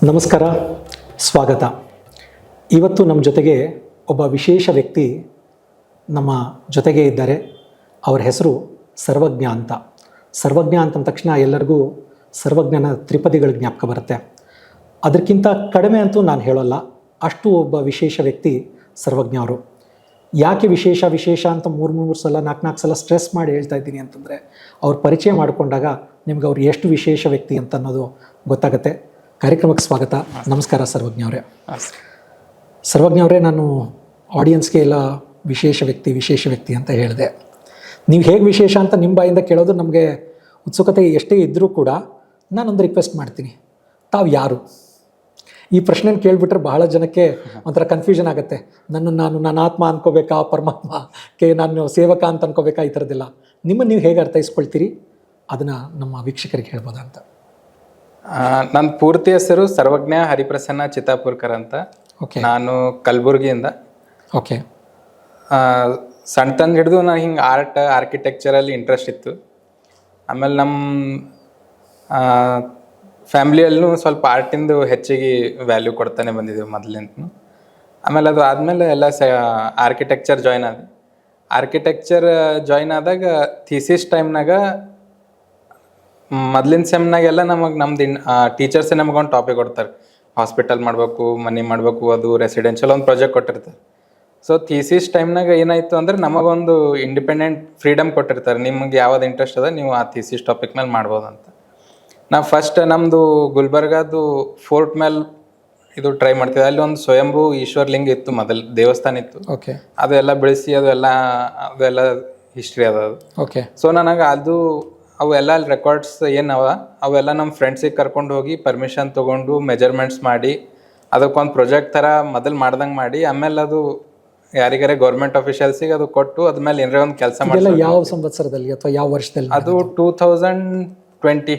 ನಮಸ್ಕಾರ, ಸ್ವಾಗತ. ಇವತ್ತು ನಮ್ಮ ಜೊತೆಗೆ ಒಬ್ಬ ವಿಶೇಷ ವ್ಯಕ್ತಿ ನಮ್ಮ ಜೊತೆಗೆ ಇದ್ದಾರೆ. ಅವರ ಹೆಸರು ಸರ್ವಜ್ಞ ಅಂತ. ಸರ್ವಜ್ಞ ಅಂತಂದ ತಕ್ಷಣ ಎಲ್ಲರಿಗೂ ಸರ್ವಜ್ಞನ ತ್ರಿಪದಿಗಳ ಜ್ಞಾಪಕ ಬರುತ್ತೆ. ಅದಕ್ಕಿಂತ ಕಡಿಮೆ ಅಂತೂ ನಾನು ಹೇಳೋಲ್ಲ, ಅಷ್ಟು ಒಬ್ಬ ವಿಶೇಷ ವ್ಯಕ್ತಿ ಸರ್ವಜ್ಞ ಅವರು. ಯಾಕೆ ವಿಶೇಷ ಅಂತ ಮೂರು ಸಲ ನಾಲ್ಕು ಸಲ ಸ್ಟ್ರೆಸ್ ಮಾಡಿ ಹೇಳ್ತಾ ಇದ್ದೀನಿ ಅಂತಂದರೆ, ಅವ್ರ ಪರಿಚಯ ಮಾಡಿಕೊಂಡಾಗ ನಿಮ್ಗೆ ಅವ್ರು ಎಷ್ಟು ವಿಶೇಷ ವ್ಯಕ್ತಿ ಅಂತ ಅನ್ನೋದು ಗೊತ್ತಾಗುತ್ತೆ. ಕಾರ್ಯಕ್ರಮಕ್ಕೆ ಸ್ವಾಗತ. ನಮಸ್ಕಾರ ಸರ್ವಜ್ಞ ಅವರೇ. ಸರ್ವಜ್ಞ ಅವರೇ, ನಾನು ಆಡಿಯನ್ಸ್ಗೆ ಎಲ್ಲ ವಿಶೇಷ ವ್ಯಕ್ತಿ ಅಂತ ಹೇಳಿದೆ. ನೀವು ಹೇಗೆ ವಿಶೇಷ ಅಂತ ನಿಮ್ಮ ಬಾಯಿಂದ ಕೇಳೋದು ನಮಗೆ ಉತ್ಸುಕತೆ ಎಷ್ಟೇ ಇದ್ದರೂ ಕೂಡ ನಾನೊಂದು ರಿಕ್ವೆಸ್ಟ್ ಮಾಡ್ತೀನಿ. ತಾವು ಯಾರು? ಈ ಪ್ರಶ್ನೆನ ಕೇಳಿಬಿಟ್ರೆ ಬಹಳ ಜನಕ್ಕೆ ಒಂಥರ ಕನ್ಫ್ಯೂಷನ್ ಆಗುತ್ತೆ. ನನ್ನ ಆತ್ಮ ಅನ್ಕೋಬೇಕಾ, ಪರಮಾತ್ಮಕ್ಕೆ ನಾನು ಸೇವಕ ಅಂತ ಅನ್ಕೋಬೇಕಾ, ಈ ಥರದ್ದೆಲ್ಲ. ನಿಮ್ಮನ್ನು ನೀವು ಹೇಗೆ ಅರ್ಥೈಸ್ಕೊಳ್ತೀರಿ, ಅದನ್ನು ನಮ್ಮ ವೀಕ್ಷಕರಿಗೆ ಹೇಳ್ಬೋದಾ ಅಂತ. ನನ್ನ ಪೂರ್ತಿ ಹೆಸರು ಸರ್ವಜ್ಞ ಹರಿಪ್ರಸನ್ನ ಚಿತ್ತಾಪುರ್ಕರ್ ಅಂತ. ಓಕೆ. ನಾನು ಕಲಬುರ್ಗಿಯಿಂದ. ಓಕೆ. ಸಣ್ಣ ಹಿಡಿದು ನಾನು ಹಿಂಗೆ ಆರ್ಕಿಟೆಕ್ಚರಲ್ಲಿ ಇಂಟ್ರೆಸ್ಟ್ ಇತ್ತು. ಆಮೇಲೆ ನಮ್ಮ ಫ್ಯಾಮ್ಲಿಯಲ್ಲೂ ಸ್ವಲ್ಪ ಆರ್ಟಿಂದು ಹೆಚ್ಚಿಗೆ ವ್ಯಾಲ್ಯೂ ಕೊಡ್ತಾನೆ ಬಂದಿದ್ದೀವಿ ಮೊದಲಿಂದ. ಆಮೇಲೆ ಅದು ಆದಮೇಲೆ ಎಲ್ಲ ಆರ್ಕಿಟೆಕ್ಚರ್ ಜಾಯ್ನ್ ಆದಾಗ ಥೀಸಿಸ್ ಟೈಮ್ನಾಗ ಮೊದಲಿನ ಸೆಮ್ನಾಗೆಲ್ಲ ನಮ್ದು ಟೀಚರ್ಸೇ ನಮಗೊಂದು ಟಾಪಿಕ್ ಕೊಡ್ತಾರೆ. ಹಾಸ್ಪಿಟಲ್ ಮಾಡಬೇಕು, ಮನೆ ಮಾಡಬೇಕು, ಅದು ರೆಸಿಡೆನ್ಷಿಯಲ್ ಒಂದು ಪ್ರಾಜೆಕ್ಟ್ ಕೊಟ್ಟಿರ್ತಾರೆ. ಸೊ ಥೀಸಿಸ್ ಟೈಮ್ನಾಗ ಏನಾಯಿತು ಅಂದ್ರೆ ನಮಗೊಂದು ಇಂಡಿಪೆಂಡೆಂಟ್ ಫ್ರೀಡಮ್ ಕೊಟ್ಟಿರ್ತಾರೆ. ನಿಮ್ಗೆ ಯಾವ್ದು ಇಂಟ್ರೆಸ್ಟ್ ಅದ ನೀವು ಆ ಥೀಸಿಸ್ ಟಾಪಿಕ್ ಮೇಲೆ ಮಾಡ್ಬೋದು ಅಂತ. ನಾವು ಫಸ್ಟ್ ನಮ್ಮದು ಗುಲ್ಬರ್ಗಾದು ಫೋರ್ಟ್ ಮೇಲೆ ಇದು ಟ್ರೈ ಮಾಡ್ತೀವಿ. ಅಲ್ಲಿ ಒಂದು ಸ್ವಯಂಭೂ ಈಶ್ವರ್ಲಿಂಗ ಇತ್ತು, ಮೊದಲು ದೇವಸ್ಥಾನ ಇತ್ತು. ಓಕೆ. ಅದೆಲ್ಲ ಬೆಳೆಸಿ ಅದೆಲ್ಲ ಹಿಸ್ಟ್ರಿ ಅದ ಅದು. ಓಕೆ. ಸೊ ನನಗೆ ಅವೆಲ್ಲ ರೆಕಾರ್ಡ್ಸ್ ಏನವ ಅವೆಲ್ಲ ನಮ್ಮ ಫ್ರೆಂಡ್ಸಿಗೆ ಕರ್ಕೊಂಡು ಹೋಗಿ ಪರ್ಮಿಷನ್ ತೊಗೊಂಡು ಮೆಜರ್ಮೆಂಟ್ಸ್ ಮಾಡಿ ಅದಕ್ಕೊಂದು ಪ್ರಾಜೆಕ್ಟ್ ಥರ ಮೊದಲು ಮಾಡ್ದಂಗೆ ಮಾಡಿ, ಆಮೇಲೆ ಅದು ಯಾರಿಗಾರೆ ಗೌರ್ಮೆಂಟ್ ಆಫೀಷಿಯಲ್ಸಿಗೆ ಅದು ಕೊಟ್ಟು ಅದ್ಮೇಲೆ ಏನಾರ ಒಂದು ಕೆಲಸ ಮಾಡಿ. ಯಾವ ಸಂವತ್ಸರದಲ್ಲಿ ಅಥವಾ ಯಾವ ವರ್ಷದಲ್ಲಿ? ಅದು 2020.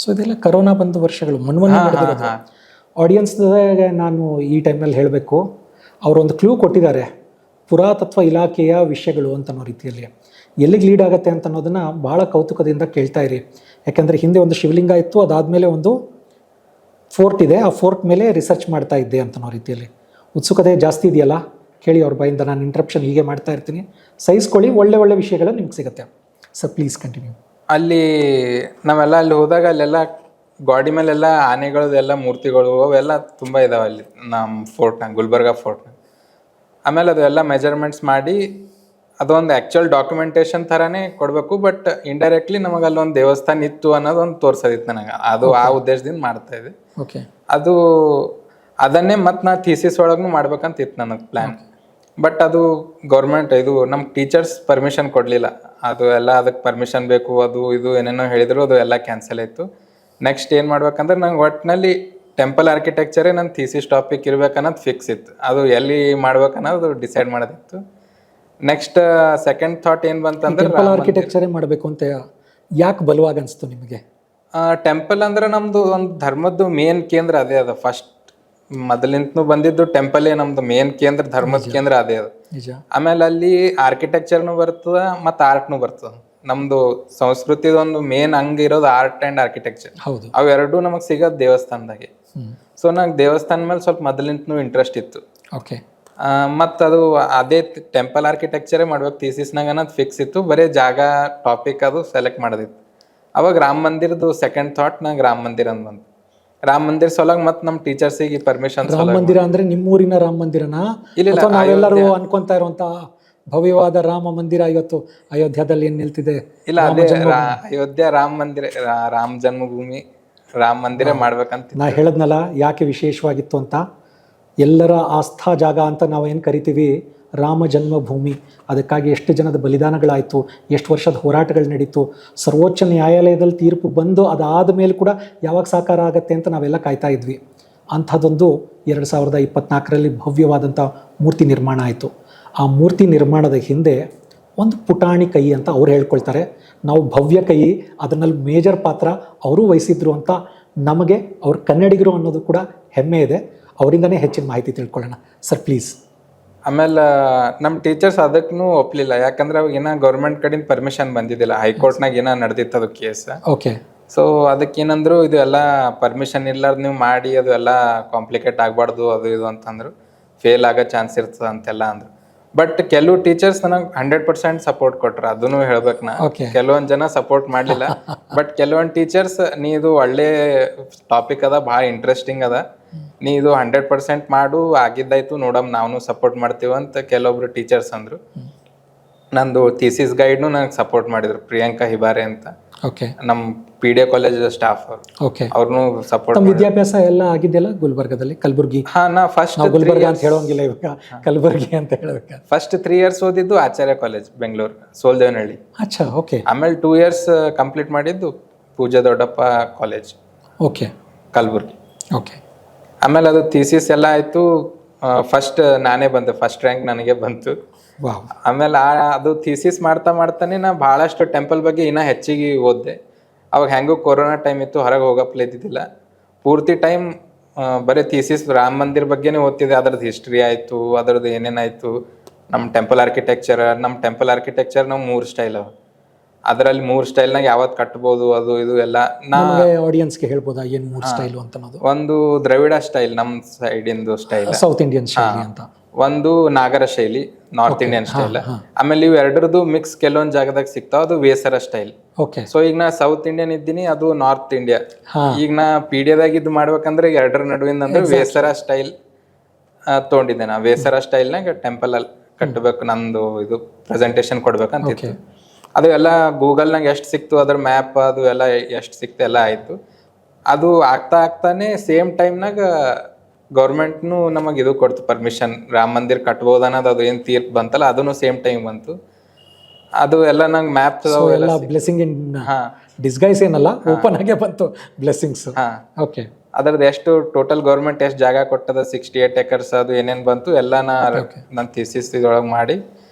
ಸೊ ಇದೆಲ್ಲ ಕರೋನಾ ಬಂದ ವರ್ಷಗಳು, ಮೊನ್ನೆ. ಆಡಿಯನ್ಸ್ಗೆ ನಾನು ಈ ಟೈಮ್ನಲ್ಲಿ ಹೇಳಬೇಕು, ಅವರೊಂದು ಕ್ಲೂ ಕೊಟ್ಟಿದ್ದಾರೆ, ಪುರಾತತ್ವ ಇಲಾಖೆಯ ವಿಷಯಗಳು ಅಂತನೋ ರೀತಿಯಲ್ಲಿ. ಎಲ್ಲಿಗೆ ಲೀಡ್ ಆಗುತ್ತೆ ಅಂತ ಅನ್ನೋದನ್ನು ಭಾಳ ಕೌತುಕದಿಂದ ಕೇಳ್ತಾ ಇರಿ. ಯಾಕೆಂದರೆ ಹಿಂದೆ ಒಂದು ಶಿವಲಿಂಗ ಇತ್ತು, ಅದಾದಮೇಲೆ ಒಂದು ಫೋರ್ಟ್ ಇದೆ, ಆ ಫೋರ್ಟ್ ಮೇಲೆ ರಿಸರ್ಚ್ ಮಾಡ್ತಾ ಇದ್ದೆ ಅಂತನೋ ರೀತಿಯಲ್ಲಿ. ಉತ್ಸುಕತೆ ಜಾಸ್ತಿ ಇದೆಯಲ್ಲ, ಕೇಳಿ ಅವ್ರ ಬಾಯಿಂದ. ನಾನು ಇಂಟ್ರಪ್ಷನ್ ಹೀಗೆ ಮಾಡ್ತಾ ಇರ್ತೀನಿ, ಸಹಿಸ್ಕೊಳ್ಳಿ. ಒಳ್ಳೆ ವಿಷಯಗಳು ನಿಮ್ಗೆ ಸಿಗುತ್ತೆ. Sir please continue. ನಾವೆಲ್ಲ ಅಲ್ಲಿ ಹೋದಾಗ ಅಲ್ಲೆಲ್ಲ ಗಾಡಿ ಮೇಲೆಲ್ಲ ಆನೆಗಳದೆಲ್ಲ ಮೂರ್ತಿಗಳು ಅವೆಲ್ಲ ತುಂಬ ಇದಾವೆ ಅಲ್ಲಿ ನಮ್ಮ ಫೋರ್ಟ್ನಾಗ, ಗುಲ್ಬರ್ಗಾ ಫೋರ್ಟ್ನಾಗ. ಆಮೇಲೆ ಅದೆಲ್ಲ ಮೆಜರ್ಮೆಂಟ್ಸ್ ಮಾಡಿ ಅದೊಂದು ಆ್ಯಕ್ಚುಯಲ್ ಡಾಕ್ಯುಮೆಂಟೇಶನ್ ಥರನೇ ಕೊಡಬೇಕು. ಬಟ್ ಇಂಡೈರೆಕ್ಟ್ಲಿ ನಮಗೆ ಅಲ್ಲೊಂದು ದೇವಸ್ಥಾನ ಇತ್ತು ಅನ್ನೋದೊಂದು ತೋರ್ಸೋದಿತ್ತು ನನಗೆ. ಅದು ಆ ಉದ್ದೇಶದಿಂದ ಮಾಡ್ತಾ ಇದ್ದೆ. ಓಕೆ. ಅದನ್ನೇ ಮತ್ತು ನಾ ಥೀಸಿಸ್ ಒಳಗೂ ಮಾಡ್ಬೇಕಂತ ಇತ್ತು ನನಗೆ ಪ್ಲ್ಯಾನ್. ಬಟ್ ಅದು ಗೌರ್ಮೆಂಟ್ ಇದು ನಮ್ಮ ಟೀಚರ್ಸ್ ಪರ್ಮಿಷನ್ ಕೊಡಲಿಲ್ಲ. ಅದು ಎಲ್ಲ ಅದಕ್ಕೆ ಪರ್ಮಿಷನ್ ಬೇಕು, ಅದು ಇದು ಏನೇನೋ ಹೇಳಿದ್ರು, ಅದು ಎಲ್ಲ ಕ್ಯಾನ್ಸಲ್ ಆಯಿತು. ನೆಕ್ಸ್ಟ್ ಏನು ಮಾಡ್ಬೇಕಂದ್ರೆ ನಂಗೆ ಒಟ್ಟಿನಲ್ಲಿ ಟೆಂಪಲ್ ಆರ್ಕಿಟೆಕ್ಚರೇ ನನ್ನ ಥೀಸಿಸ್ ಟಾಪಿಕ್ ಇರ್ಬೇಕನ್ನೋದು ಫಿಕ್ಸ್ ಇತ್ತು. ಅದು ಎಲ್ಲಿ ಮಾಡ್ಬೇಕನ್ನೋದು ಡಿಸೈಡ್ ಮಾಡೋದಿತ್ತು. ನೆಕ್ಸ್ಟ್ ಸೆಕೆಂಡ್ ಥಾಟ್ ಏನು ಬಂತಂದ್ರೆ, ಟೆಂಪಲ್ ಆರ್ಕಿಟೆಕ್ಚರೇ ಮಾಡಬೇಕು ಅಂತ ಯಾಕೆ ಬಲವಾಗಿ ಅನಿಸ್ತು ನಿಮಗೆ? ಟೆಂಪಲ್ ಅಂದ್ರೆ ನಮ್ಮದು ಒಂದು ಧರ್ಮದ್ದು ಮೇನ್ ಕೇಂದ್ರ ಅದೇ ಅದ. ಫಸ್ಟ್ ಮೊದಲಿಂತನೂ ಬಂದಿದ್ದು ಟೆಂಪಲೇ ನಮ್ದು ಮೇನ್ ಕೇಂದ್ರ, ಧರ್ಮದ ಕೇಂದ್ರ ಅದೇ ಅದು. ಆಮೇಲೆ ಅಲ್ಲಿ ಆರ್ಕಿಟೆಕ್ಚರ್ನು ಬರ್ತದ ಮತ್ತು ಆರ್ಟ್ನು ಬರ್ತದ. ನಮ್ದು ಸಂಸ್ಕೃತಿದೊಂದು ಮೇನ್ ಇರೋದು ಆರ್ಟ್ ಆ್ಯಂಡ್ ಆರ್ಕಿಟೆಕ್ಚರ್. ಹೌದು. ಅವೆರಡೂ ನಮಗೆ ಸಿಗೋದು ದೇವಸ್ಥಾನದಾಗೆ. ಸೊ ನಂಗೆ ದೇವಸ್ಥಾನ ಮೇಲೆ ಸ್ವಲ್ಪ ಮೊದಲಿಂತನೂ ಇಂಟ್ರೆಸ್ಟ್ ಇತ್ತು. ಓಕೆ. ಮತ್ತು ಅದು ಅದೇ ಟೆಂಪಲ್ ಆರ್ಕಿಟೆಕ್ಚರೇ ಮಾಡ್ಬೇಕು ಥೀಸಿಸ್ನಾಗ ಅನ್ನೋದು ಫಿಕ್ಸ್ ಇತ್ತು. ಬರೀ ಜಾಗ ಟಾಪಿಕ್ ಅದು ಸೆಲೆಕ್ಟ್ ಮಾಡೋದಿತ್ತು. ಅವಾಗ ರಾಮ ಮಂದಿರದ್ದು ಸೆಕೆಂಡ್ ಥಾಟ್ ನಂಗೆ ರಾಮ ಮಂದಿರ ಅಂತ ಬಂತು. ರಾಮ ಮಂದಿರ ಸೊಲಾಗ ಮತ್ತು ನಮ್ಮ ಟೀಚರ್ಸಿಗೆ ಪರ್ಮಿಷನ್. ರಾಮ ಮಂದಿರ ಅಂದ್ರೆ ನಿಮ್ಮೂರಿನ ರಾಮ ಮಂದಿರನಾ? ಇಲ್ಲ, ನಾವೆಲ್ಲರೂ ಅನ್ಕೊಂತಾ ಇರುವಂತ ಭವ್ಯವಾದ ರಾಮ ಮಂದಿರ ಇವತ್ತು ಅಯೋಧ್ಯದಲ್ಲಿ ಏನ್ ನಿಲ್ತಿದೆ? ಇಲ್ಲ, ಅದೇ ಅಯೋಧ್ಯ ರಾಮ ಮಂದಿರ, ರಾಮ ಜನ್ಮಭೂಮಿ ರಾಮ ಮಂದಿರ ಮಾಡ್ಬೇಕಂತ ನಾ ಹೇಳದ್ನಲ್ಲ ಯಾಕೆ ವಿಶೇಷವಾಗಿತ್ತು ಅಂತ. ಎಲ್ಲರ ಆಸ್ಥಾ ಜಾಗ ಅಂತ ನಾವು ಏನು ಕರಿತೀವಿ, ರಾಮ ಜನ್ಮಭೂಮಿ. ಅದಕ್ಕಾಗಿ ಎಷ್ಟು ಜನದ ಬಲಿದಾನಗಳಾಯಿತು, ಎಷ್ಟು ವರ್ಷದ ಹೋರಾಟಗಳು ನಡೀತು, ಸರ್ವೋಚ್ಚ ನ್ಯಾಯಾಲಯದಲ್ಲಿ ತೀರ್ಪು ಬಂದು ಅದಾದ ಮೇಲೆ ಕೂಡ ಯಾವಾಗ ಸಾಕಾರ ಆಗುತ್ತೆ ಅಂತ ನಾವೆಲ್ಲ ಕಾಯ್ತಾ ಇದ್ವಿ. ಅಂಥದ್ದೊಂದು 2024ರಲ್ಲಿ ಭವ್ಯವಾದಂಥ ಮೂರ್ತಿ ನಿರ್ಮಾಣ ಆಯಿತು. ಆ ಮೂರ್ತಿ ನಿರ್ಮಾಣದ ಹಿಂದೆ ಒಂದು ಪುಟಾಣಿ ಕೈ ಅಂತ ಅವ್ರು ಹೇಳ್ಕೊಳ್ತಾರೆ. ನಾವು ಭವ್ಯ ಕೈ, ಅದರಲ್ಲಿ ಮೇಜರ್ ಪಾತ್ರ ಅವರು ವಹಿಸಿದ್ರು ಅಂತ ನಮಗೆ ಅವ್ರು ಕನ್ನಡಿಗರು ಅನ್ನೋದು ಕೂಡ ಹೆಮ್ಮೆ ಇದೆ. ಅವರಿಂದನೇ ಹೆಚ್ಚಿನ ಮಾಹಿತಿ ತಿಳ್ಕೊಳ್ಳೋಣ ಸರ್, ಪ್ಲೀಸ್. ಆಮೇಲೆ ನಮ್ಮ ಟೀಚರ್ಸ್ ಅದಕ್ಕೂ ಒಪ್ಪಲಿಲ್ಲ. ಯಾಕಂದ್ರೆ ಅವಾಗ ಏನೋ ಗೌರ್ಮೆಂಟ್ ಕಡೆಯಿಂದ ಪರ್ಮಿಷನ್ ಬಂದಿದ್ದಿಲ್ಲ. ಹೈಕೋರ್ಟ್ನಾಗ ಏನೋ ನಡೆದಿತ್ತು ಅದು ಕೇಸ್. ಓಕೆ. ಸೊ ಅದಕ್ಕೇನಂದ್ರು ಇದು ಎಲ್ಲ ಪರ್ಮಿಷನ್ ಇರ್ಲಾರ್ದು ನೀವು ಮಾಡಿ ಅದು ಎಲ್ಲ ಕಾಂಪ್ಲಿಕೇಟ್ ಆಗಬಾರ್ದು ಅದು ಇದು ಅಂತಂದ್ರು, ಫೇಲ್ ಆಗೋ ಚಾನ್ಸ್ ಇರ್ತದೆ ಅಂತೆಲ್ಲ ಅಂದ್ರು. ಬಟ್ ಕೆಲವು ಟೀಚರ್ಸ್ ನನಗೆ 100% ಸಪೋರ್ಟ್ ಕೊಟ್ರು, ಅದನ್ನು ಹೇಳ್ಬೇಕು ನಾ. Okay. ಕೆಲವೊಂದು ಜನ ಸಪೋರ್ಟ್ ಮಾಡಲಿಲ್ಲ, ಬಟ್ ಕೆಲವೊಂದು ಟೀಚರ್ಸ್ ನೀ ಇದು ಒಳ್ಳೆ ಟಾಪಿಕ್ ಅದ, ಭಾಳ ಇಂಟ್ರೆಸ್ಟಿಂಗ್ ಅದ, ನೀ ಇದು 100% ಮಾಡು, ಆಗಿದ್ದಾಯ್ತು ನೋಡಮ್ ನಾವು ಸಪೋರ್ಟ್ ಮಾಡ್ತೀವಿ ಅಂತ ಕೆಲವೊಬ್ರು ಟೀಚರ್ಸ್ ಅಂದ್ರು. ನಂದು ಥೀಸಿಸ್ ಗೈಡ್ನು ನನಗೆ ಸಪೋರ್ಟ್ ಮಾಡಿದ್ರು, ಪ್ರಿಯಾಂಕಾ ಹಿಬಾರೆ ಅಂತ, ಓಕೆ ನಮ್ಮ PDA ಕಾಲೇಜ್ ಸ್ಟಾಫ್ ಅವರು, ಓಕೆ. ಅವ್ರನ್ನು ಸಪೋರ್ಟ್. ತಮ್ಮ ವಿದ್ಯಾಭ್ಯಾಸ ಎಲ್ಲ ಆಗಿದೆಯಲ್ಲ ಗುಲ್ಬರ್ಗದಲ್ಲಿ, ಕಲಬುರ್ಗಿ? ಹಾ, ನಾ ಫಸ್ಟ್ ಗುಲ್ಬರ್ಗ ಅಂತ ಹೇಳೋಂಗಿಲ್ಲ ಇವಾಗ, ಕಲಬುರ್ಗಿ ಅಂತ ಹೇಳ್ಬೇಕು. ಫಸ್ಟ್ 3 years ಓದಿದ್ದು ಆಚಾರ್ಯ ಕಾಲೇಜ್ ಬೆಂಗಳೂರು ಸೋಲ್ದೇವನಹಳ್ಳಿ. ಅಚ್ಚಾ, ಓಕೆ. ಆಮೇಲೆ 2 years ಕಂಪ್ಲೀಟ್ ಮಾಡಿದ್ದು ಪೂಜಾ ದೊಡ್ಡಪ್ಪ ಕಾಲೇಜ್ ಓಕೆ ಕಲಬುರ್ಗಿ. ಓಕೆ. ಆಮೇಲೆ ಅದು ಥೀಸಿಸ್ ಎಲ್ಲ ಆಯ್ತು, ಫಸ್ಟ್ ನಾನೇ ಬಂದೆ, ಫಸ್ಟ್ ರ್ಯಾಂಕ್ ನನಗೆ ಬಂತು. ವಾವ್. ಆಮೇಲೆ ಅದು ಥೀಸಿಸ್ ಮಾಡ್ತಾನೆ ನಾ ಭಾಳಷ್ಟು ಟೆಂಪಲ್ ಬಗ್ಗೆ ಇನ್ನೂ ಹೆಚ್ಚಿಗೆ ಓದಿದೆ. ಅವಾಗ ಹೆಂಗೂ ಕೊರೋನಾ ಟೈಮ್ ಇತ್ತು, ಹೊರಗೆ ಹೋಗಪ್ಲೆ ಇದ್ದಿದ್ದಿಲ್ಲ. ಪೂರ್ತಿ ಟೈಮ್ ಬರೀ ಥೀಸಿಸ್ ರಾಮ ಮಂದಿರ ಬಗ್ಗೆನೇ ಓದ್ತಿದ್ದೆ. ಅದ್ರದ್ದು ಹಿಸ್ಟ್ರಿ ಆಯಿತು, ಅದ್ರದ್ದು ಏನೇನಾಯಿತು, ನಮ್ಮ ಟೆಂಪಲ್ ಆರ್ಕಿಟೆಕ್ಚರ್ ನಾವು 3 ಸ್ಟೈಲ್ ಅವ, ಅದರಲ್ಲಿ 3 ಸ್ಟೈಲ್ನಾಗ ಯಾವತ್ತು ಕಟ್ಬೋದು ಅದು ಇದು ಎಲ್ಲ. ಆಡಿಯನ್ಸ್ಗೆ ಹೇಳ್ಬೋದಾ ಏನು 3 ಸ್ಟೈಲು ಅಂತ ಅನ್ನೋದು? ಒಂದು ದ್ರವಿಡ ಸ್ಟೈಲ್, ನಮ್ಮ ಸೈಡಿಂದು ಸ್ಟೈಲ್, ಸೌತ್ ಇಂಡಿಯನ್ ಶೈಲಿ ಅಂತ. ಒಂದು ನಾಗರ ಶೈಲಿ, ನಾರ್ತ್ ಇಂಡಿಯನ್ ಸ್ಟೈಲ್. ಆಮೇಲೆ ಇವು ಎರಡರದ್ದು ಮಿಕ್ಸ್ ಕೆಲವೊಂದು ಜಾಗದಾಗ ಸಿಗ್ತಾವ, ಅದು ವೇಸರ ಸ್ಟೈಲ್. ಓಕೆ. ಸೊ ಈಗ ನಾ ಸೌತ್ ಇಂಡಿಯನ್ ಇದ್ದೀನಿ, ಅದು ನಾರ್ತ್ ಇಂಡಿಯಾ. ಈಗ ನಾ PDAದಾಗ ಇದು ಮಾಡ್ಬೇಕಂದ್ರೆ ಎರಡರ ನಡುವಿಂದ ಅಂದ್ರೆ ವೇಸರ ಸ್ಟೈಲ್ ತೊಗೊಂಡಿದ್ದೆ. ನಾ ವೇಸರ ಸ್ಟೈಲ್ನಾಗ ಟೆಂಪಲ್ ಅಲ್ಲಿ ಕಟ್ಟಬೇಕು, ನಂದು ಇದು ಪ್ರೆಸೆಂಟೇಶನ್ ಕೊಡ್ಬೇಕಂತಿತ್ತು. ಅದು ಎಲ್ಲ ಗೂಗಲ್ನಾಗ ಎಷ್ಟು ಸಿಕ್ತು, ಅದ್ರ ಮ್ಯಾಪ್ ಅದು ಎಲ್ಲ ಎಷ್ಟು ಸಿಕ್ತು ಎಲ್ಲ ಆಯಿತು. ಅದು ಆಗ್ತಾನೆ ಸೇಮ್ ಟೈಮ್ನಾಗ ಗೌರ್ಮೆಂಟ್ನು ನಮಗೆ ಇದು ಕೊಡ್ತು ಪರ್ಮಿಷನ್, ರಾಮ ಮಂದಿರ ಕಟ್ಬೋದು ಅನ್ನೋದು ಅದು ಏನು ತೀರ್ಪು ಬಂತಲ್ಲ, ಅದನ್ನು ಸೇಮ್ ಟೈಮ್ ಬಂತು. ಅದು ಎಲ್ಲ ನಂಗೆ ಮ್ಯಾಪ್ ಎಲ್ಲ ಬ್ಲೆಸ್ಸಿಂಗ್ ಇನ್ ಡಿಸ್ಗೈಸ್ ಏನಲ್ಲ, ಓಪನ್ ಆಗೇ ಬಂತು ಬ್ಲೆಸ್ಸಿಂಗ್ಸ್. ಓಕೆ. ಅದ್ರದ್ದು ಎಷ್ಟು ಟೋಟಲ್ ಗೌರ್ಮೆಂಟ್ ಎಷ್ಟು ಜಾಗ ಕೊಟ್ಟದ, 68 acres ಅದು ಏನೇನು ಬಂತು ಎಲ್ಲ ನನ್ನ ಥೀಸಿಸ್ ಇದೊಳಗೆ ಮಾಡಿ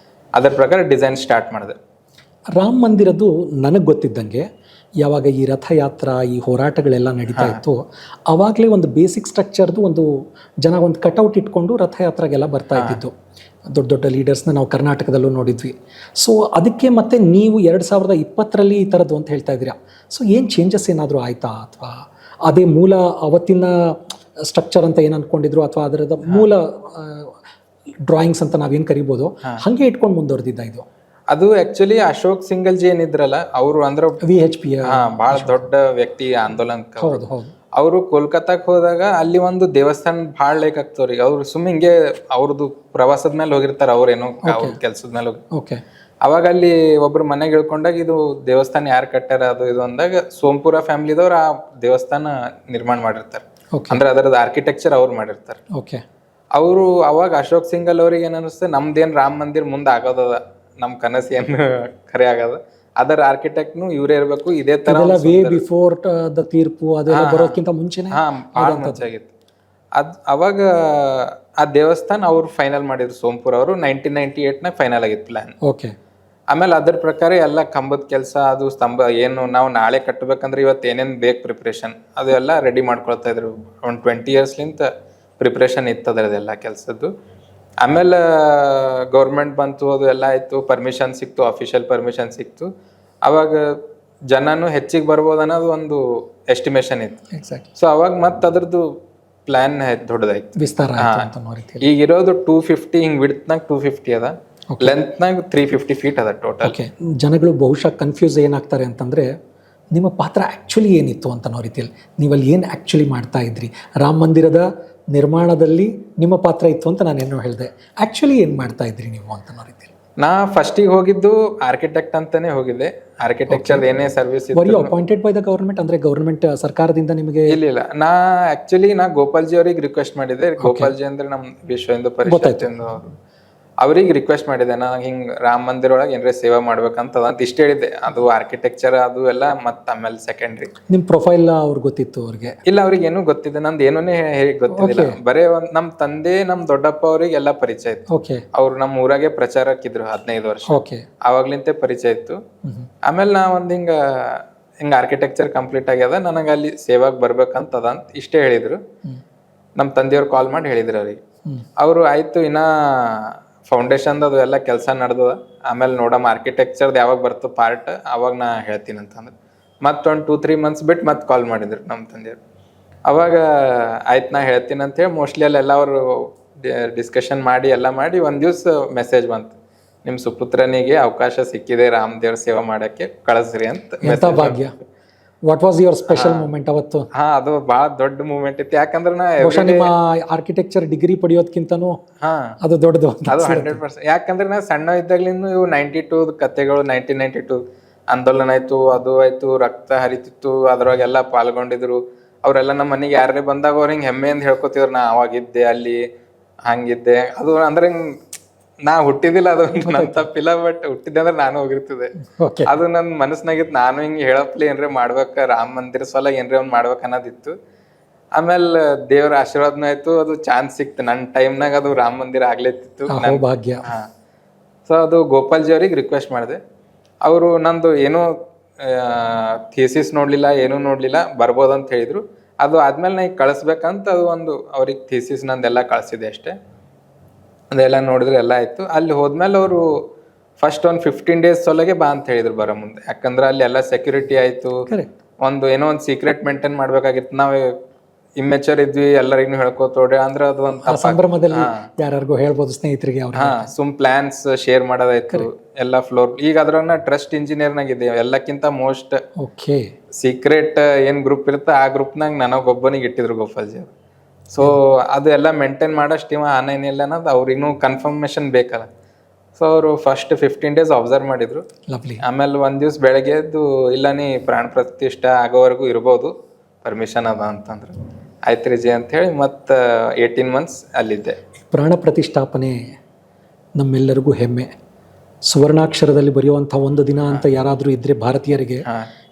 ಅದ್ರ ಪ್ರಕಾರ ಡಿಸೈನ್ ಸ್ಟಾರ್ಟ್ ಮಾಡಿದೆ. ರಾಮ ಮಂದಿರದ್ದು ನನಗೆ ಗೊತ್ತಿದ್ದಂಗೆ ಯಾವಾಗ ಈ ರಥಯಾತ್ರಾ ಈ ಹೋರಾಟಗಳೆಲ್ಲ ನಡೀತಾ ಇತ್ತು, ಆವಾಗಲೇ ಒಂದು ಬೇಸಿಕ್ ಸ್ಟ್ರಕ್ಚರ್ದು ಒಂದು ಜನ ಒಂದು ಕಟೌಟ್ ಇಟ್ಕೊಂಡು ರಥಯಾತ್ರೆಗೆಲ್ಲ ಬರ್ತಾ ಇದ್ದಿದ್ದು. ದೊಡ್ಡ ದೊಡ್ಡ ಲೀಡರ್ಸ್ನ ನಾವು ಕರ್ನಾಟಕದಲ್ಲೂ ನೋಡಿದ್ವಿ. ಸೊ ಅದಕ್ಕೆ ಮತ್ತೆ ನೀವು 2020ರಲ್ಲಿ ಈ ಥರದ್ದು ಅಂತ ಹೇಳ್ತಾ ಇದ್ದೀರಾ. ಸೊ ಏನು ಚೇಂಜಸ್ ಏನಾದರೂ ಆಯಿತಾ, ಅಥವಾ ಅದೇ ಮೂಲ ಅವತ್ತಿನ ಸ್ಟ್ರಕ್ಚರ್ ಅಂತ ಏನು ಅಂದ್ಕೊಂಡಿದ್ರು, ಅಥವಾ ಅದರದ ಮೂಲ ಡ್ರಾಯಿಂಗ್ಸ್ ಅಂತ ನಾವೇನು ಕರಿಬೋದು ಹಾಗೆ ಇಟ್ಕೊಂಡು ಮುಂದುವರೆದಿದ್ದ ಇದು? ಅದು ಆಕ್ಚುಲಿ ಅಶೋಕ್ ಸಿಂಗಲ್ ಜಿ ಏನಿದ್ರಲ್ಲ, ಅವರು ಅಂದ್ರೆ VHP ಬಹಳ ದೊಡ್ಡ ವ್ಯಕ್ತಿ ಆಂದೋಲನ. ಹೌದು ಹೌದು. ಅವರು ಕೋಲ್ಕತ್ತಾಕ್ ಹೋದಾಗ ಅಲ್ಲಿ ಒಂದು ದೇವಸ್ಥಾನ ಭಾಳ ಲೇಕ್ ಆಗ್ತವ್ರಿ. ಅವ್ರು ಸುಮ್ಮನೆ ಹಿಂಗೆ ಅವ್ರದ್ದು ಪ್ರವಾಸದ ಮೇಲೆ ಹೋಗಿರ್ತಾರ, ಅವ್ರೇನೋ ಕೆಲ್ಸದ ಮೇಲೆ ಹೋಗಿ. ಓಕೆ. ಅವಾಗ ಅಲ್ಲಿ ಒಬ್ರು ಮನೆಗೆ ಇಳ್ಕೊಂಡಾಗ ಇದು ದೇವಸ್ಥಾನ ಯಾರು ಕಟ್ಟಾರ ಅದು ಇದು ಅಂದಾಗ ಸೋಂಪುರ ಫ್ಯಾಮಿಲಿದವ್ರು ಆ ದೇವಸ್ಥಾನ ನಿರ್ಮಾಣ ಮಾಡಿರ್ತಾರೆ. ಅಂದ್ರೆ ಅದರದ್ದು ಆರ್ಕಿಟೆಕ್ಚರ್ ಅವ್ರು ಮಾಡಿರ್ತಾರೆ. ಓಕೆ. ಅವರು ಅವಾಗ ಅಶೋಕ್ ಸಿಂಗಲ್ ಅವ್ರಿಗೆ ಏನ್ ಅನಿಸ್ತದೆ, ನಮ್ದೇನ್ ರಾಮ ಮಂದಿರ್ ಮುಂದೆ ಆಗೋದದ, ನಮ್ ಕನಸು ಏನು ಖರೆ ಆಗದ, ಅದರ ಆರ್ಕಿಟೆಕ್ಟ್ನು ಇವರೇ ಇರಬೇಕು. ಇದೇ ತರ ವೇ ಬಿಫೋರ್ ದ ತೀರ್ಪು ಅದೆಲ್ಲ ಬರೋಕ್ಕಿಂತ ಮುಂಚೆನೇ ಭಾಳ ಮುಂಚೆ ಆಗಿತ್ತು. ಅವಾಗ ಆ ದೇವಸ್ಥಾನ ಅವ್ರು ಫೈನಲ್ ಮಾಡಿದ್ರು, ಸೋಂಪುರ್ ಅವರು 1998 ಫೈನಲ್ ಆಗಿತ್ತು ಪ್ಲಾನ್. ಓಕೆ. ಆಮೇಲೆ ಅದ್ರ ಪ್ರಕಾರ ಎಲ್ಲ ಕಂಬದ ಕೆಲಸ, ಅದು ಸ್ತಂಭ ಏನು ನಾವು ನಾಳೆ ಕಟ್ಟಬೇಕಂದ್ರೆ ಇವತ್ತು ಏನೇನು ಬೇಕು ಪ್ರಿಪ್ರೇಷನ್ ಅದು ಎಲ್ಲ ರೆಡಿ ಮಾಡ್ಕೊಳ್ತಾ ಇದ್ರು. ಒಂದು 20 yearsಲಿಂತ ಪ್ರಿಪ್ರೇಷನ್ ಇತ್ತು ಅದರದೆಲ್ಲ ಕೆಲಸದ್ದು. ಆಮೇಲೆ ಗೌರ್ಮೆಂಟ್ ಬಂತು, ಅದು ಎಲ್ಲ ಆಯಿತು, ಪರ್ಮಿಷನ್ ಸಿಕ್ತು, ಅಫಿಷಿಯಲ್ ಪರ್ಮಿಷನ್ ಸಿಕ್ತು. ಅವಾಗ ಜನನು ಹೆಚ್ಚಿಗೆ ಬರ್ಬೋದು ಅನ್ನೋದು ಒಂದು ಎಸ್ಟಿಮೇಷನ್ ಇತ್ತು. ಸೊ ಅವಾಗ ಮತ್ತೆ ಅದ್ರದ್ದು ಪ್ಲಾನ್ ದೊಡ್ಡದಾಯ್ತು, ವಿಸ್ತಾರ. ಈಗ ಇರೋದು 250, ಹಿಂಗೆ ವಿಡ್ತ್ನಾಗ 250 ಅದ, ಲೆಂತ್ನಾಗ 350 feet ಅದ ಟೋಟಲ್. ಓಕೆ. ಜನಗಳು ಬಹುಶಃ ಕನ್ಫ್ಯೂಸ್ ಏನಾಗ್ತಾರೆ ಅಂತಂದರೆ, ನಿಮ್ಮ ಪಾತ್ರ ಆ್ಯಕ್ಚುಲಿ ಏನಿತ್ತು ಅಂತ ಅನ್ನೋ ರೀತಿಯಲ್ಲಿ, ನೀವಲ್ಲಿ ಏನು ಆ್ಯಕ್ಚುಲಿ ಮಾಡ್ತಾ ಇದ್ರಿ, ರಾಮ ಮಂದಿರದ ನಿರ್ಮಾಣದಲ್ಲಿ ನಿಮ್ಮ ಪಾತ್ರ ಇತ್ತು ಅಂತ ನಾನೇನೋ ಹೇಳಿದೆ, ಆ್ಯಕ್ಚುಲಿ ಏನು ಮಾಡ್ತಾ ಇದ್ರಿ ನೀವು ಅಂತ ಅನ್ನೋ ರೀತಿಯಲ್ಲಿ? ನಾ ಫಸ್ಟಿಗೆ ಹೋಗಿದ್ದು ಆರ್ಕಿಟೆಕ್ಟ್ ಅಂತಾನೆ ಹೋಗಿದ್ದೆ. ಆರ್ಕಿಟೆಕ್ಚರ್ ಏನೇ service appointed by the government, ಅಂದ್ರೆ ಗವರ್ಮೆಂಟ್ ಸರ್ಕಾರದಿಂದ ನಿಮಗೆ? ಇಲ್ಲ, ನಾ ಆಕ್ಚುಲಿ ಗೋಪಾಲ್ಜಿ ಅವ್ರಿಗೆ ರಿಕ್ವೆಸ್ಟ್ ಮಾಡಿದ್ದೆ. ಗೋಪಾಲ್ಜಿ ಅಂದ್ರೆ ನಮ್ ವಿಶ್ವ ಹಿಂದೂ ಪರಿಷತ್ ಅವ್ರಿಗೆ ರಿಕ್ವೆಸ್ಟ್ ಮಾಡಿದೆ, ನಾ ಹಿಂಗ್ ರಾಮ ಮಂದಿರ ಒಳಗೆ ಏನಾರ ಸೇವಾ ಮಾಡ್ಬೇಕಂತ ಅಂತ ಇಷ್ಟ ಹೇಳಿದ್ದೆ. ಅದು ಆರ್ಕಿಟೆಕ್ಚರ್ ಅದು ಎಲ್ಲ ಮತ್ತ ಆಮೇಲೆ ಸೆಕೆಂಡ್ರಿ. ನಿಮ್ ಪ್ರೊಫೈಲ್ ಅವ್ರಿಗೆ ಗೊತ್ತಿತ್ತು? ಅವ್ರಿಗೆ ಇಲ್ಲ, ಅವ್ರಿಗೆ ಏನೂ ಗೊತ್ತಿದೆ, ನಂದು ಏನೂನೇ ಗೊತ್ತಿಲ್ಲ. ಬರೇ ಒಂದ್ ನಮ್ ತಂದೆ ನಮ್ ದೊಡ್ಡಪ್ಪ ಅವ್ರಿಗೆ ಎಲ್ಲಾ ಪರಿಚಯ ಇತ್ತು. ಅವ್ರು ನಮ್ ಊರಾಗೆ ಪ್ರಚಾರಕ್ಕಿದ್ರು 15 ವರ್ಷ, ಅವಾಗ್ಲಿಂತೆ ಪರಿಚಯ ಇತ್ತು. ಆಮೇಲೆ ನಾ ಒಂದ್ ಹಿಂಗ ಆರ್ಕಿಟೆಕ್ಚರ್ ಕಂಪ್ಲೀಟ್ ಆಗ್ಯದ, ನನಗೆ ಅಲ್ಲಿ ಸೇವಾಗ್ ಬರ್ಬೇಕಂತದ ಅಂತ ಇಷ್ಟೇ ಹೇಳಿದ್ರು. ನಮ್ ತಂದೆಯವ್ರು ಕಾಲ್ ಮಾಡಿ ಹೇಳಿದ್ರು ಅವ್ರಿಗೆ. ಅವರು ಆಯ್ತು, ಇನ್ನ ಫೌಂಡೇಶನ್ ಅದು ಎಲ್ಲ ಕೆಲಸ ನಡೆದದ, ಆಮೇಲೆ ನೋಡಮ್ಮ ಆರ್ಕಿಟೆಕ್ಚರ್ದು ಯಾವಾಗ ಬರ್ತು ಪಾರ್ಟ್ ಅವಾಗ ನಾ ಹೇಳ್ತೀನಿ ಅಂತಂದ್ರೆ. ಮತ್ತೊಂದು 2-3 ಮಂತ್ಸ್ ಬಿಟ್ಟು ಮತ್ತೆ ಕಾಲ್ ಮಾಡಿದ್ರು ನಮ್ಮ ತಂದೆಯವರು. ಅವಾಗ ಆಯ್ತು ನಾ ಹೇಳ್ತೀನಿ ಅಂತ ಹೇಳಿ ಮೋಸ್ಟ್ಲಿ ಅಲ್ಲೆಲ್ಲ ಅವರು ಡಿಸ್ಕಷನ್ ಮಾಡಿ ಎಲ್ಲ ಮಾಡಿ ಒಂದು ದಿವ್ಸ ಮೆಸೇಜ್ ಬಂತು, ನಿಮ್ಮ ಸುಪುತ್ರನಿಗೆ ಅವಕಾಶ ಸಿಕ್ಕಿದೆ ರಾಮದೇವ್ರ ಸೇವೆ ಮಾಡಕ್ಕೆ ಕಳಿಸ್ರಿ ಅಂತ. ಎಂತ ಭಾಗ್ಯ. What was your special moment ಅವತ್ತು? ಹಾ, ಅದು ಬಹಳ ದೊಡ್ಡ ಮೂಮೆಂಟ್ ಇತ್ತು. ಯಾಕಂದ್ರೆ ನಾ ಬಹುಶಃ ನಿಮ್ಮ ಆರ್ಕಿಟೆಕ್ಚರ್ ಡಿಗ್ರಿ ಪಡೆಯೋದಕ್ಕಿಂತನೂ ಹಾ ಅದು ದೊಡ್ಡದು. ಅದು 100%. ಯಾಕಂದ್ರೆ ನಾ ಸಣ್ಣ ಇದ್ದಾಗ್ಲಿಂದ ಇವು 92 ಕತೆಗಳು, 1992 ಆಂದೋಲನ ಆಯ್ತು, ಅದು ಆಯ್ತು, ರಕ್ತ ಹರಿತಿತ್ತು, ಅದ್ರೊಳಗೆಲ್ಲ ಪಾಲ್ಗೊಂಡಿದ್ರು. ಅವರೆಲ್ಲ ನಮ್ಮ ಮನೆಗೆ ಯಾರೇ ಬಂದಾಗ ಅವ್ರು ಹಿಂಗೆ ಹೆಮ್ಮೆಯಿಂದ ಹೇಳ್ಕೊತಿದ್ರು, ನಾ ಅವಾಗಿದ್ದೆ ಅಲ್ಲಿ ಹಂಗಿದ್ದೆ. ಅದು ಅಂದ್ರೆ ನಾ ಹುಟ್ಟಿದಿಲ್ಲ, ಅದು ನನ್ನ ತಪ್ಪಿಲ್ಲ, ಬಟ್ ಹುಟ್ಟಿದ್ದೆ ಅಂದ್ರೆ ನಾನು ಹೋಗಿರ್ತಿದ್ದೆ. ಅದು ನನ್ನ ಮನಸ್ಸಿನಾಗಿತ್ತು, ನಾನು ಹಿಂಗೆ ಹೇಳಪ್ಲಿ ಏನ್ರಿ ಮಾಡ್ಬೇಕ, ರಾಮ ಮಂದಿರ ಸಲ ಏನ್ರಿ ಒಂದ್ ಮಾಡ್ಬೇಕ ಅನ್ನೋದಿತ್ತು. ಆಮೇಲೆ ದೇವ್ರ ಆಶೀರ್ವಾದನೂ ಆಯ್ತು, ಅದು ಚಾನ್ಸ್ ಸಿಕ್ತು ನನ್ನ ಟೈಮ್ನಾಗ, ಅದು ರಾಮ ಮಂದಿರ ಆಗ್ಲೇತಿತ್ತು. ಭಾಗ್ಯ. ಹಾ, ಸೊ ಅದು ಗೋಪಾಲ್ಜಿ ಅವ್ರಿಗೆ ರಿಕ್ವೆಸ್ಟ್ ಮಾಡಿದೆ. ಅವರು ನಂದು ಏನೂ ಥೀಸಿಸ್ ನೋಡ್ಲಿಲ್ಲ, ಏನೂ ನೋಡ್ಲಿಲ್ಲ, ಬರ್ಬೋದಂತ ಹೇಳಿದ್ರು. ಅದು ಆದ್ಮೇಲೆ ನಾ ಈಗ ಕಳಿಸ್ಬೇಕಂತ ಅದು ಒಂದು ಅವ್ರಿಗೆ ಥೀಸಿಸ್ ನಂದೆಲ್ಲ ಕಳಿಸಿದೆ ಅಷ್ಟೇ. ಅದೆಲ್ಲ ನೋಡಿದ್ರೆ ಎಲ್ಲ ಆಯ್ತು. ಅಲ್ಲಿ ಹೋದ್ಮೇಲೆ ಅವರು ಫಸ್ಟ್ ಒಂದು 15 days ಒಳಗೆ ಬಾ ಅಂತ ಹೇಳಿದ್ರು ಬರೋ ಮುಂದೆ. ಯಾಕಂದ್ರೆ ಅಲ್ಲಿ ಎಲ್ಲ ಸೆಕ್ಯೂರಿಟಿ ಆಯ್ತು, ಒಂದು ಏನೋ ಒಂದು ಸೀಕ್ರೆಟ್ ಮೇಂಟೈನ್ ಮಾಡ್ಬೇಕಾಗಿತ್ತು. ನಾವು ಇಮ್ಮೆಚರ್ ಇದ್ವಿ, ಎಲ್ಲರಿಗೂ ಹೇಳ್ಕೋತೋಡೆ ಅಂದ್ರೆ ಅದು ಒಂದು ಸಂಭ್ರಮದಲ್ಲಿ ಯಾರಿಗೂ ಹೇಳ್ಬೋದು ಸ್ನೇಹಿತರಿಗೆ. ಸುಮ್ ಪ್ಲಾನ್ಸ್ ಶೇರ್ ಮಾಡೋದಾಯ್ತು ಎಲ್ಲ ಫ್ಲೋರ್. ಈಗ ಅದ್ರಾಗ ಟ್ರಸ್ಟ್ ಇಂಜಿನಿಯರ್ನಾಗ ಇದೆ, ಎಲ್ಲಕ್ಕಿಂತ ಮೋಸ್ಟ್ ಸೀಕ್ರೆಟ್ ಏನ್ ಗ್ರೂಪ್ ಇರುತ್ತೆ ಆ ಗ್ರೂಪ್ನಾಗ ನನಗೊಬ್ಬನಿಗೆ ಇಟ್ಟಿದ್ರು ಗೋಪಾಲ್ಜಿ ಅವರು. ಸೊ ಅದು ಎಲ್ಲ ಮೇಂಟೈನ್ ಮಾಡೋಷ್ಟು ಇವ ಏನಿಲ್ಲ ಅನ್ನೋದು ಅವ್ರಿಗೂ ಕನ್ಫರ್ಮೇಶನ್ ಬೇಕಲ್ಲ. ಸೊ ಅವರು ಫಸ್ಟ್ 15 days ಅಬ್ಸರ್ವ್ ಮಾಡಿದ್ರು. ಆಮೇಲೆ ಒಂದ್ ದಿವ್ಸ ಬೆಳಗ್ಗೆ ಎದ್ದು, ಇಲ್ಲ ನೀ ಪ್ರಾಣ ಪ್ರತಿಷ್ಠೆ ಆಗೋವರೆಗೂ ಇರ್ಬೋದು, ಪರ್ಮಿಷನ್ ಅದ ಅಂತಂದ್ರು. ಆಯ್ತು ರೀ ಅಂತ ಹೇಳಿ ಮತ್ತೆ 18 months ಅಲ್ಲಿದ್ದೆ. ಪ್ರಾಣ ಪ್ರತಿಷ್ಠಾಪನೆ ನಮ್ಮೆಲ್ಲರಿಗೂ ಹೆಮ್ಮೆ. ಸುವರ್ಣಾಕ್ಷರದಲ್ಲಿ ಬರೆಯುವಂಥ ಒಂದು ದಿನ ಅಂತ ಯಾರಾದರೂ ಇದ್ದರೆ ಭಾರತೀಯರಿಗೆ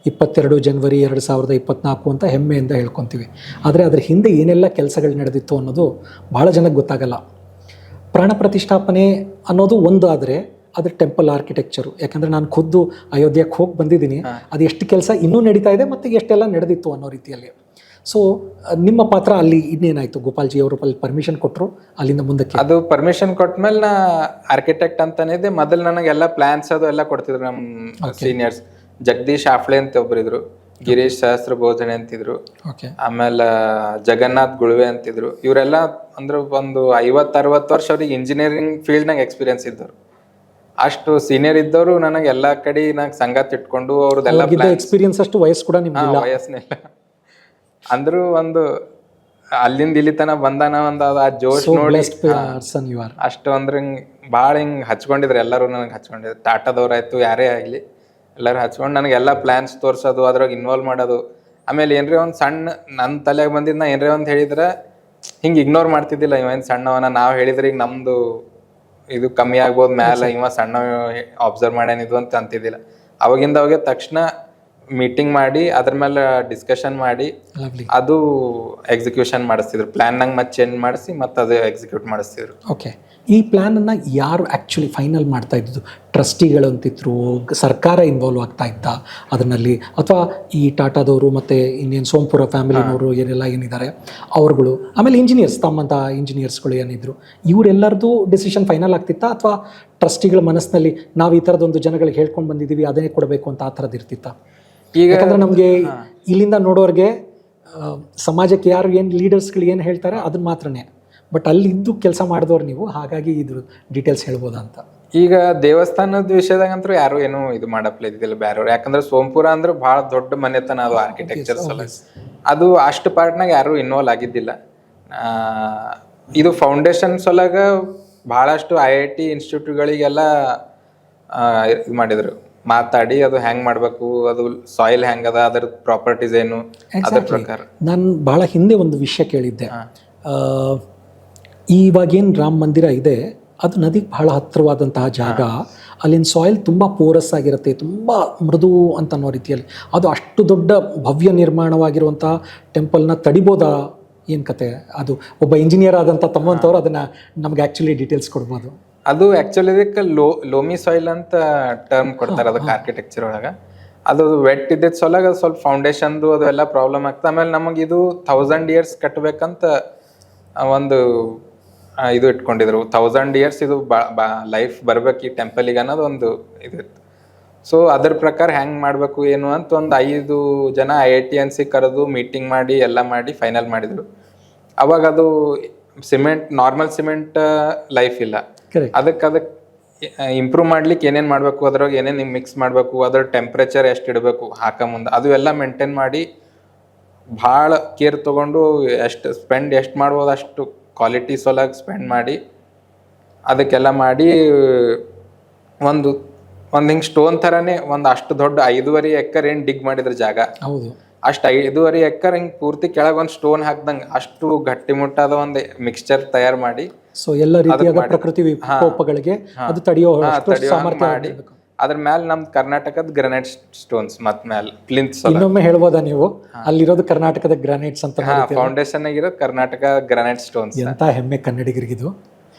22 ಜನವರಿ 2024 ಅಂತ ಹೆಮ್ಮೆಯಿಂದ ಹೇಳ್ಕೊತೀವಿ. ಆದರೆ ಅದರ ಹಿಂದೆ ಏನೆಲ್ಲ ಕೆಲಸಗಳು ನಡೆದಿತ್ತು ಅನ್ನೋದು ಭಾಳ ಜನಕ್ಕೆ ಗೊತ್ತಾಗಲ್ಲ. ಪ್ರಾಣ ಪ್ರತಿಷ್ಠಾಪನೆ ಅನ್ನೋದು ಒಂದು, ಆದರೆ ಅದ್ರ ಟೆಂಪಲ್ ಆರ್ಕಿಟೆಕ್ಚರು, ಯಾಕಂದರೆ ನಾನು ಖುದ್ದು ಅಯೋಧ್ಯಕ್ಕೆ ಹೋಗಿ ಬಂದಿದ್ದೀನಿ, ಅದು ಎಷ್ಟು ಕೆಲಸ ಇನ್ನೂ ನಡೀತಾ ಇದೆ ಮತ್ತು ಎಷ್ಟೆಲ್ಲ ನಡೆದಿತ್ತು ಅನ್ನೋ ರೀತಿಯಲ್ಲಿ. ಸೊ ನಿಮ್ಮ ಪಾತ್ರ ಅಲ್ಲಿ ಇನ್ನೇನಾಯಿತು? ಗೋಪಾಲ್ಜಿ ಅವರು ಅಲ್ಲಿ ಪರ್ಮಿಷನ್ ಕೊಟ್ಟರು, ಅಲ್ಲಿಂದ ಮುಂದಕ್ಕೆ ಅದು ಪರ್ಮಿಷನ್ ಕೊಟ್ಮೇಲೆ ನಾ ಆರ್ಕಿಟೆಕ್ಟ್ ಅಂತಾನೆ ಇದೆ. ಮೊದಲು ನನಗೆಲ್ಲ ಪ್ಲಾನ್ಸ್ ಅದು ಎಲ್ಲ ಕೊಡ್ತಿದ್ರು ನಮ್ಮ ಸೀನಿಯರ್ಸ್. ಜಗದೀಶ್ ಆಫ್ಳೆ ಅಂತ ಒಬ್ಬರಿದ್ರು, ಗಿರೀಶ್ ಸಹಸ್ರ ಬೋಧನೆ ಅಂತಿದ್ರು, ಆಮೇಲೆ ಜಗನ್ನಾಥ್ ಗುಳುವೆ ಅಂತಿದ್ರು. ಇವರೆಲ್ಲ ಅಂದ್ರೆ ಒಂದು 50-60 ವರ್ಷ ಅವ್ರಿಗೆ ಇಂಜಿನಿಯರಿಂಗ್ ಫೀಲ್ಡ್ನಾಗ ಎಕ್ಸ್ಪೀರಿಯನ್ಸ್ ಇದ್ದವರು. ಅಷ್ಟು ಸೀನಿಯರ್ ಇದ್ದವರು ನನಗೆ ಎಲ್ಲಾ ಕಡೆ ನಂಗೆ ಸಂಗತ್ ಇಟ್ಕೊಂಡು ಅವ್ರದ್ದೆಲ್ಲ ಎಕ್ಸ್ಪೀರಿಯನ್ಸ್, ಅಷ್ಟು ವಯಸ್ಸು ಕೂಡ ನಿಮ್ಗೆ ವಯಸ್ಸಿನಿಲ್ಲ ಅಂದ್ರು ಒಂದು ಅಲ್ಲಿಂದ ಇಲ್ಲಿ ತನ ಬಂದಾನ ಒಂದು ಆ ಜೋಶ್ ನೋಡಿ ಅಷ್ಟು ಅಂದ್ರೆ ಭಾಳ ಹಿಂಗ್ ಹಚ್ಕೊಂಡಿದ್ರು. ಎಲ್ಲರೂ ನನಗೆ ಹಚ್ಕೊಂಡಿದ್ರು, ಟಾಟಾದವ್ರಾಯ್ತು ಯಾರೇ ಆಗ್ಲಿ ಎಲ್ಲರೂ ಹಚ್ಕೊಂಡು ನನಗೆಲ್ಲ ಪ್ಲಾನ್ಸ್ ತೋರ್ಸೋದು, ಅದ್ರಾಗ ಇನ್ವಾಲ್ವ್ ಮಾಡೋದು. ಆಮೇಲೆ ಏನ್ರಿ ಒಂದು ಸಣ್ಣ ನನ್ನ ತಲೆಯಾಗ ಬಂದಿದ್ದು, ನಾ ಏನ್ರಿ ಒಂದು ಹೇಳಿದ್ರೆ ಹಿಂಗೆ ಇಗ್ನೋರ್ ಮಾಡ್ತಿದ್ದಿಲ್ಲ. ಇವೇನು ಸಣ್ಣವನ, ನಾವು ಹೇಳಿದ್ರೆ ಈಗ ನಮ್ದು ಇದು ಕಮ್ಮಿ ಆಗ್ಬೋದು ಮ್ಯಾಲ, ಇವ ಸಣ್ಣ ಅಬ್ಸರ್ವ್ ಮಾಡ್ಯಾನಿದು ಅಂತ ಅಂತಿದ್ದಿಲ್ಲ. ಅವಾಗಿಂದ ಅವಾಗೆ ತಕ್ಷಣ ಮೀಟಿಂಗ್ ಮಾಡಿ ಅದ್ರ ಮೇಲೆ ಡಿಸ್ಕಷನ್ ಮಾಡಿ ಅದು ಎಕ್ಸಿಕ್ಯೂಷನ್ ಮಾಡಿಸ್ತಿದ್ರು. ಪ್ಲಾನ್ ನಂಗೆ ಮತ್ತೆ ಚೇಂಜ್ ಮಾಡಿಸಿ ಮತ್ತೆ ಅದು ಎಕ್ಸಿಕ್ಯೂಟ್ ಮಾಡಿಸ್ತಿದ್ರು. ಓಕೆ, ಈ ಪ್ಲ್ಯಾನನ್ನು ಯಾರು ಆ್ಯಕ್ಚುಲಿ ಫೈನಲ್ ಮಾಡ್ತಾ ಇದ್ದು? ಟ್ರಸ್ಟಿಗಳು ಅಂತಿದ್ರು, ಸರ್ಕಾರ ಇನ್ವಾಲ್ವ್ ಆಗ್ತಾ ಇತ್ತಾ ಅದರಲ್ಲಿ, ಅಥವಾ ಈ ಟಾಟಾದವರು ಮತ್ತು ಇನ್ನೇನು ಸೋಂಪುರ ಫ್ಯಾಮಿಲಿನವರು ಏನೆಲ್ಲ ಏನಿದ್ದಾರೆ ಅವ್ರುಗಳು, ಆಮೇಲೆ ಇಂಜಿನಿಯರ್ಸ್ ತಮ್ಮಂಥ ಇಂಜಿನಿಯರ್ಸ್ಗಳು ಏನಿದ್ರು, ಇವರೆಲ್ಲರದು ಡಿಸಿಷನ್ ಫೈನಲ್ ಆಗ್ತಿತ್ತಾ, ಅಥವಾ ಟ್ರಸ್ಟಿಗಳ ಮನಸ್ಸಿನಲ್ಲಿ ನಾವು ಈ ಥರದೊಂದು ಜನಗಳಿಗೆ ಹೇಳ್ಕೊಂಡು ಬಂದಿದ್ದೀವಿ ಅದನ್ನೇ ಕೊಡಬೇಕು ಅಂತ ಆ ಥರದ್ದು ಇರ್ತಿತ್ತಾ? ಈಗ ಯಾಕಂದರೆ ನಮಗೆ ಇಲ್ಲಿಂದ ನೋಡೋರಿಗೆ ಸಮಾಜಕ್ಕೆ ಯಾರು ಏನು ಲೀಡರ್ಸ್ಗಳು ಏನು ಹೇಳ್ತಾರೆ ಅದನ್ನ ಮಾತ್ರನೇ, ಬಟ್ ಅಲ್ಲಿದ್ದು ಕೆಲಸ ಮಾಡಿದವ್ರು ನೀವು, ಹಾಗಾಗಿ ಇದ್ರ ಡೀಟೇಲ್ಸ್ ಹೇಳ್ಬೋದಾ ಅಂತ. ಈಗ ದೇವಸ್ಥಾನದ ವಿಷಯದಾಗಂತೂ ಯಾರು ಏನು ಇದು ಮಾಡಪ್ಲೇ ಇದ್ದಿಲ್ಲ ಬೇರೆಯವ್ರು. ಯಾಕಂದ್ರೆ ಸೋಂಪುರ ಅಂದ್ರೆ ಭಾಳ ದೊಡ್ಡ ಮನೆತನ ಅದು ಆರ್ಕಿಟೆಕ್ಚರ್ ಸಲ, ಅದು ಅಷ್ಟು ಪಾರ್ಟ್ನಾಗ ಯಾರು ಇನ್ವಾಲ್ವ್ ಆಗಿದ್ದಿಲ್ಲ. ಇದು ಫೌಂಡೇಶನ್ ಸೊಲಾಗ ಭಾಳಷ್ಟು IIT ಇನ್ಸ್ಟಿಟ್ಯೂಟ್ಗಳಿಗೆಲ್ಲ ಇದು ಮಾಡಿದ್ರು, ಮಾತಾಡಿ ಅದು ಹೆಂಗ್ ಮಾಡ್ಬೇಕು, ಅದು ಸಾಯಿಲ್ ಹೆಂಗದ, ಅದರ ಪ್ರಾಪರ್ಟೀಸ್ ಏನು, ಅದರ ಪ್ರಕಾರ. ನಾನು ಭಾಳ ಹಿಂದೆ ಒಂದು ವಿಷಯ ಕೇಳಿದ್ದೆ. ಇವಾಗೇನು ರಾಮ ಮಂದಿರ ಇದೆ ಅದು ನದಿಗೆ ಬಹಳ ಹತ್ತಿರವಾದಂತಹ ಜಾಗ, ಅಲ್ಲಿನ ಸಾಯಿಲ್ ತುಂಬ ಪೋರಸ್ ಆಗಿರುತ್ತೆ, ತುಂಬ ಮೃದು ಅಂತ ಅನ್ನೋ ರೀತಿಯಲ್ಲಿ. ಅದು ಅಷ್ಟು ದೊಡ್ಡ ಭವ್ಯ ನಿರ್ಮಾಣವಾಗಿರುವಂಥ ಟೆಂಪಲ್ನ ತಡಿಬೋದಾ, ಏನು ಕತೆ? ಅದು ಒಬ್ಬ ಇಂಜಿನಿಯರ್ ಆದಂಥ ತಮ್ಮಂಥವ್ರು ಅದನ್ನು ನಮ್ಗೆ ಆ್ಯಕ್ಚುಲಿ ಡೀಟೇಲ್ಸ್ ಕೊಡ್ಬೋದು. ಅದು ಆ್ಯಕ್ಚುಲಿ ಇದಕ್ಕೆ ಲೋಮಿ ಸಾಯಿಲ್ ಅಂತ ಟರ್ಮ್ ಕೊಡ್ತಾರೆ ಅದಕ್ಕೆ ಆರ್ಕಿಟೆಕ್ಚರ್ ಒಳಗೆ. ಅದು ವೆಟ್ ಇದ್ದಿದ್ದು ಸೊಲಾಗ ಅದು ಸ್ವಲ್ಪ ಫೌಂಡೇಶನ್ದು ಅದು ಎಲ್ಲ ಪ್ರಾಬ್ಲಮ್ ಆಗ್ತದೆ. ಆಮೇಲೆ ನಮಗೆ ಇದು 1000 years ಕಟ್ಟಬೇಕಂತ ಒಂದು ಇದು ಇಟ್ಕೊಂಡಿದ್ರು. 1000 years ಇದು ಲೈಫ್ ಬರ್ಬೇಕು ಈ ಟೆಂಪಲಿಗೆ ಅನ್ನೋದು ಒಂದು ಇದಿತ್ತು. ಸೊ ಅದ್ರ ಪ್ರಕಾರ ಹೆಂಗೆ ಮಾಡಬೇಕು ಏನು ಅಂತ ಒಂದು 5 ಜನ IITians ಕರೆದು ಮೀಟಿಂಗ್ ಮಾಡಿ ಎಲ್ಲ ಮಾಡಿ ಫೈನಲ್ ಮಾಡಿದ್ರು. ಅವಾಗ ಅದು ನಾರ್ಮಲ್ ಸಿಮೆಂಟ್ ಲೈಫ್ ಇಲ್ಲ. ಕರೆಕ್ಟ್. ಅದಕ್ಕೆ ಇಂಪ್ರೂವ್ ಮಾಡ್ಲಿಕ್ಕೆ ಏನೇನು ಮಾಡಬೇಕು, ಅದ್ರಾಗ ಏನೇನು ಮಿಕ್ಸ್ ಮಾಡಬೇಕು, ಅದ್ರ ಟೆಂಪ್ರೇಚರ್ ಎಷ್ಟು ಇಡಬೇಕು ಮುಂದೆ, ಅದು ಎಲ್ಲ ಮೇಂಟೈನ್ ಮಾಡಿ ಭಾಳ ಕೇರ್ ತೊಗೊಂಡು ಎಷ್ಟು ಮಾಡ್ಬೋದು ಅಷ್ಟು ಕ್ವಾಲಿಟಿ ಸೊಲಾಗಿ ಸ್ಪೆಂಡ್ ಮಾಡಿ ಅದಕ್ಕೆಲ್ಲ ಮಾಡಿ ಒಂದು ಹಿಂಗೆ ಸ್ಟೋನ್ ಥರನೇ ಒಂದು ಅಷ್ಟು ದೊಡ್ಡ 5.5 ಎಕರ್ ಏನು ಡಿಗ್ ಮಾಡಿದ್ರ ಜಾಗ, ಹೌದು, ಅಷ್ಟು 5.5 ಎಕರ್ ಹಿಂಗೆ ಪೂರ್ತಿ ಕೆಳಗೆ ಒಂದು ಸ್ಟೋನ್ ಹಾಕ್ದಂಗೆ ಅಷ್ಟು ಗಟ್ಟಿಮುಟ್ಟಾದ ಒಂದು ಮಿಕ್ಸ್ಚರ್ ತಯಾರು ಮಾಡಿ, ಸೊ ಎಲ್ಲ ರೀತಿಯಾದ ಪ್ರಕೃತಿ ವಿಕೋಪಗಳಿಗೆ ಅದು ತಡೆಯೋ ಸಾಮರ್ಥ್ಯ ಮಾಡಿ ಅದ್ರ ಮ್ಯಾಲ ನಮ್ದು ಕರ್ನಾಟಕದ ಗ್ರಾನೈಟ್ ಸ್ಟೋನ್ಸ್ ಮತ್ ಮ್ಯಾಲ ಪ್ಲಿಂತ್ ಇನ್ನೊಮ್ಮೆ ಹೇಳ್ಬೋದಾ ನೀವು, ಅಲ್ಲಿರೋದು ಕರ್ನಾಟಕದ ಗ್ರಾನೈಟ್ಸ್ ಅಂತ ಫೌಂಡೇಶನ್ ಆಗಿರೋದು ಕರ್ನಾಟಕ ಗ್ರಾನೈಟ್ ಸ್ಟೋನ್ಸ್. ಎಂತ ಹೆಮ್ಮೆ ಕನ್ನಡಿಗರಿಗಿದು.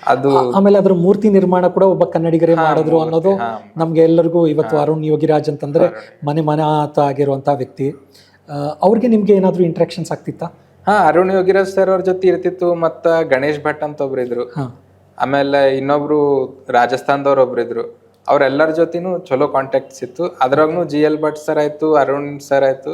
ಅದು ಆಮೇಲೆ ಅದ್ರ ಮೂರ್ತಿ ನಿರ್ಮಾಣ ಕೂಡ ಒಬ್ಬ ಕನ್ನಡಿಗರೇ ಮಾಡಿದ್ರು ಅನ್ನೋದು ನಮ್ಗೆ ಎಲ್ಲರಿಗೂ ಇವತ್ತು ಅರುಣ್ ಯೋಗಿರಾಜ್ ಅಂತಂದ್ರೆ ಮನೆ ಆಗಿರುವಂತಹ ವ್ಯಕ್ತಿ. ಅವ್ರಿಗೆ ನಿಮ್ಗೆ ಏನಾದ್ರು ಇಂಟ್ರಾಕ್ಷನ್ಸ್ ಆಗ್ತಿತ್ತಾ? ಅರುಣ್ ಯೋಗಿರಾಜ್ ಸರ್ ಅವ್ರ ಜೊತೆ ಇರ್ತಿತ್ತು. ಮತ್ತ ಗಣೇಶ್ ಭಟ್ ಅಂತ ಒಬ್ರು ಇದ್ರು, ಆಮೇಲೆ ಇನ್ನೊಬ್ರು ರಾಜಸ್ಥಾನದವ್ರು ಒಬ್ರು ಇದ್ರು. ಅವ್ರೆಲ್ಲರ ಜೊತೆನೂ ಚಲೋ ಕಾಂಟ್ಯಾಕ್ಟ್ಸ್ ಇತ್ತು. ಅದ್ರಾಗೂ GL ಭಟ್ ಸರ್ ಆಯ್ತು, ಅರುಣ್ ಸರ್ ಆಯ್ತು.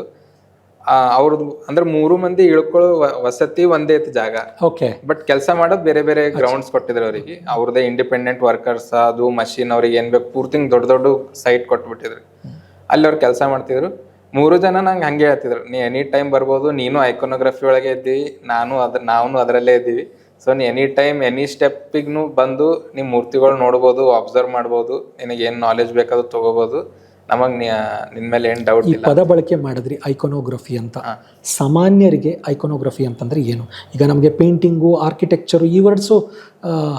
ಅವ್ರದ್ದು ಅಂದ್ರೆ 3 ಮಂದಿ ಇಳ್ಕೊಳ್ಳೋ ವಸತಿ ಒಂದೇ ಇತ್ತು ಜಾಗ. ಓಕೆ. ಬಟ್ ಕೆಲಸ ಮಾಡೋದು ಬೇರೆ ಬೇರೆ ಗ್ರೌಂಡ್ಸ್ ಕೊಟ್ಟಿದ್ರು ಅವ್ರಿಗೆ. ಅವ್ರದೇ ಇಂಡಿಪೆಂಡೆಂಟ್ ವರ್ಕರ್ಸ್, ಅದು ಮಷಿನ್ ಅವ್ರಿಗೆ ಏನ್ ಬೇಕು ಪೂರ್ತಿ ದೊಡ್ಡ ಸೈಟ್ ಕೊಟ್ಬಿಟ್ಟಿದ್ರು. ಅಲ್ಲಿ ಅವ್ರು ಕೆಲಸ ಮಾಡ್ತಿದ್ರು. 3 ಜನ ನಂಗೆ ಹಂಗೆ ಹೇಳ್ತಿದ್ರು, ನೀ ಎನಿ ಟೈಮ್ ಬರ್ಬೋದು, ನೀನು ಐಕೋನೋಗ್ರಫಿ ಒಳಗೆ ಇದ್ದೀವಿ, ನಾವು ಅದರಲ್ಲೇ ಇದ್ದೀವಿ. ಸೊ ನೀ ಎನಿ ಟೈಮ್ ಎನಿ ಸ್ಟೆಪ್ಪಿಗೂ ಬಂದು ನಿಮ್ಮ ಮೂರ್ತಿಗಳು ನೋಡ್ಬೋದು, ಅಬ್ಸರ್ವ್ ಮಾಡ್ಬೋದು, ನಿನಗೆ ಏನು ನಾಲೆಜ್ ಬೇಕಾದ್ರು ತಗೋಬೋದು. ನಮಗೆ ನಿನ್ನ ಮೇಲೆ ಏನು ಡೌಟ್ ಇಲ್ಲ. ಪದ ಬಳಕೆ ಮಾಡಿದ್ರಿ ಐಕೋನೋಗ್ರಫಿ ಅಂತ. ಸಾಮಾನ್ಯರಿಗೆ ಐಕೋನೋಗ್ರಫಿ ಅಂತಂದ್ರೆ ಏನು? ಈಗ ನಮಗೆ ಪೇಂಟಿಂಗು, ಆರ್ಕಿಟೆಕ್ಚರು ಈ ವರ್ಡ್ಸು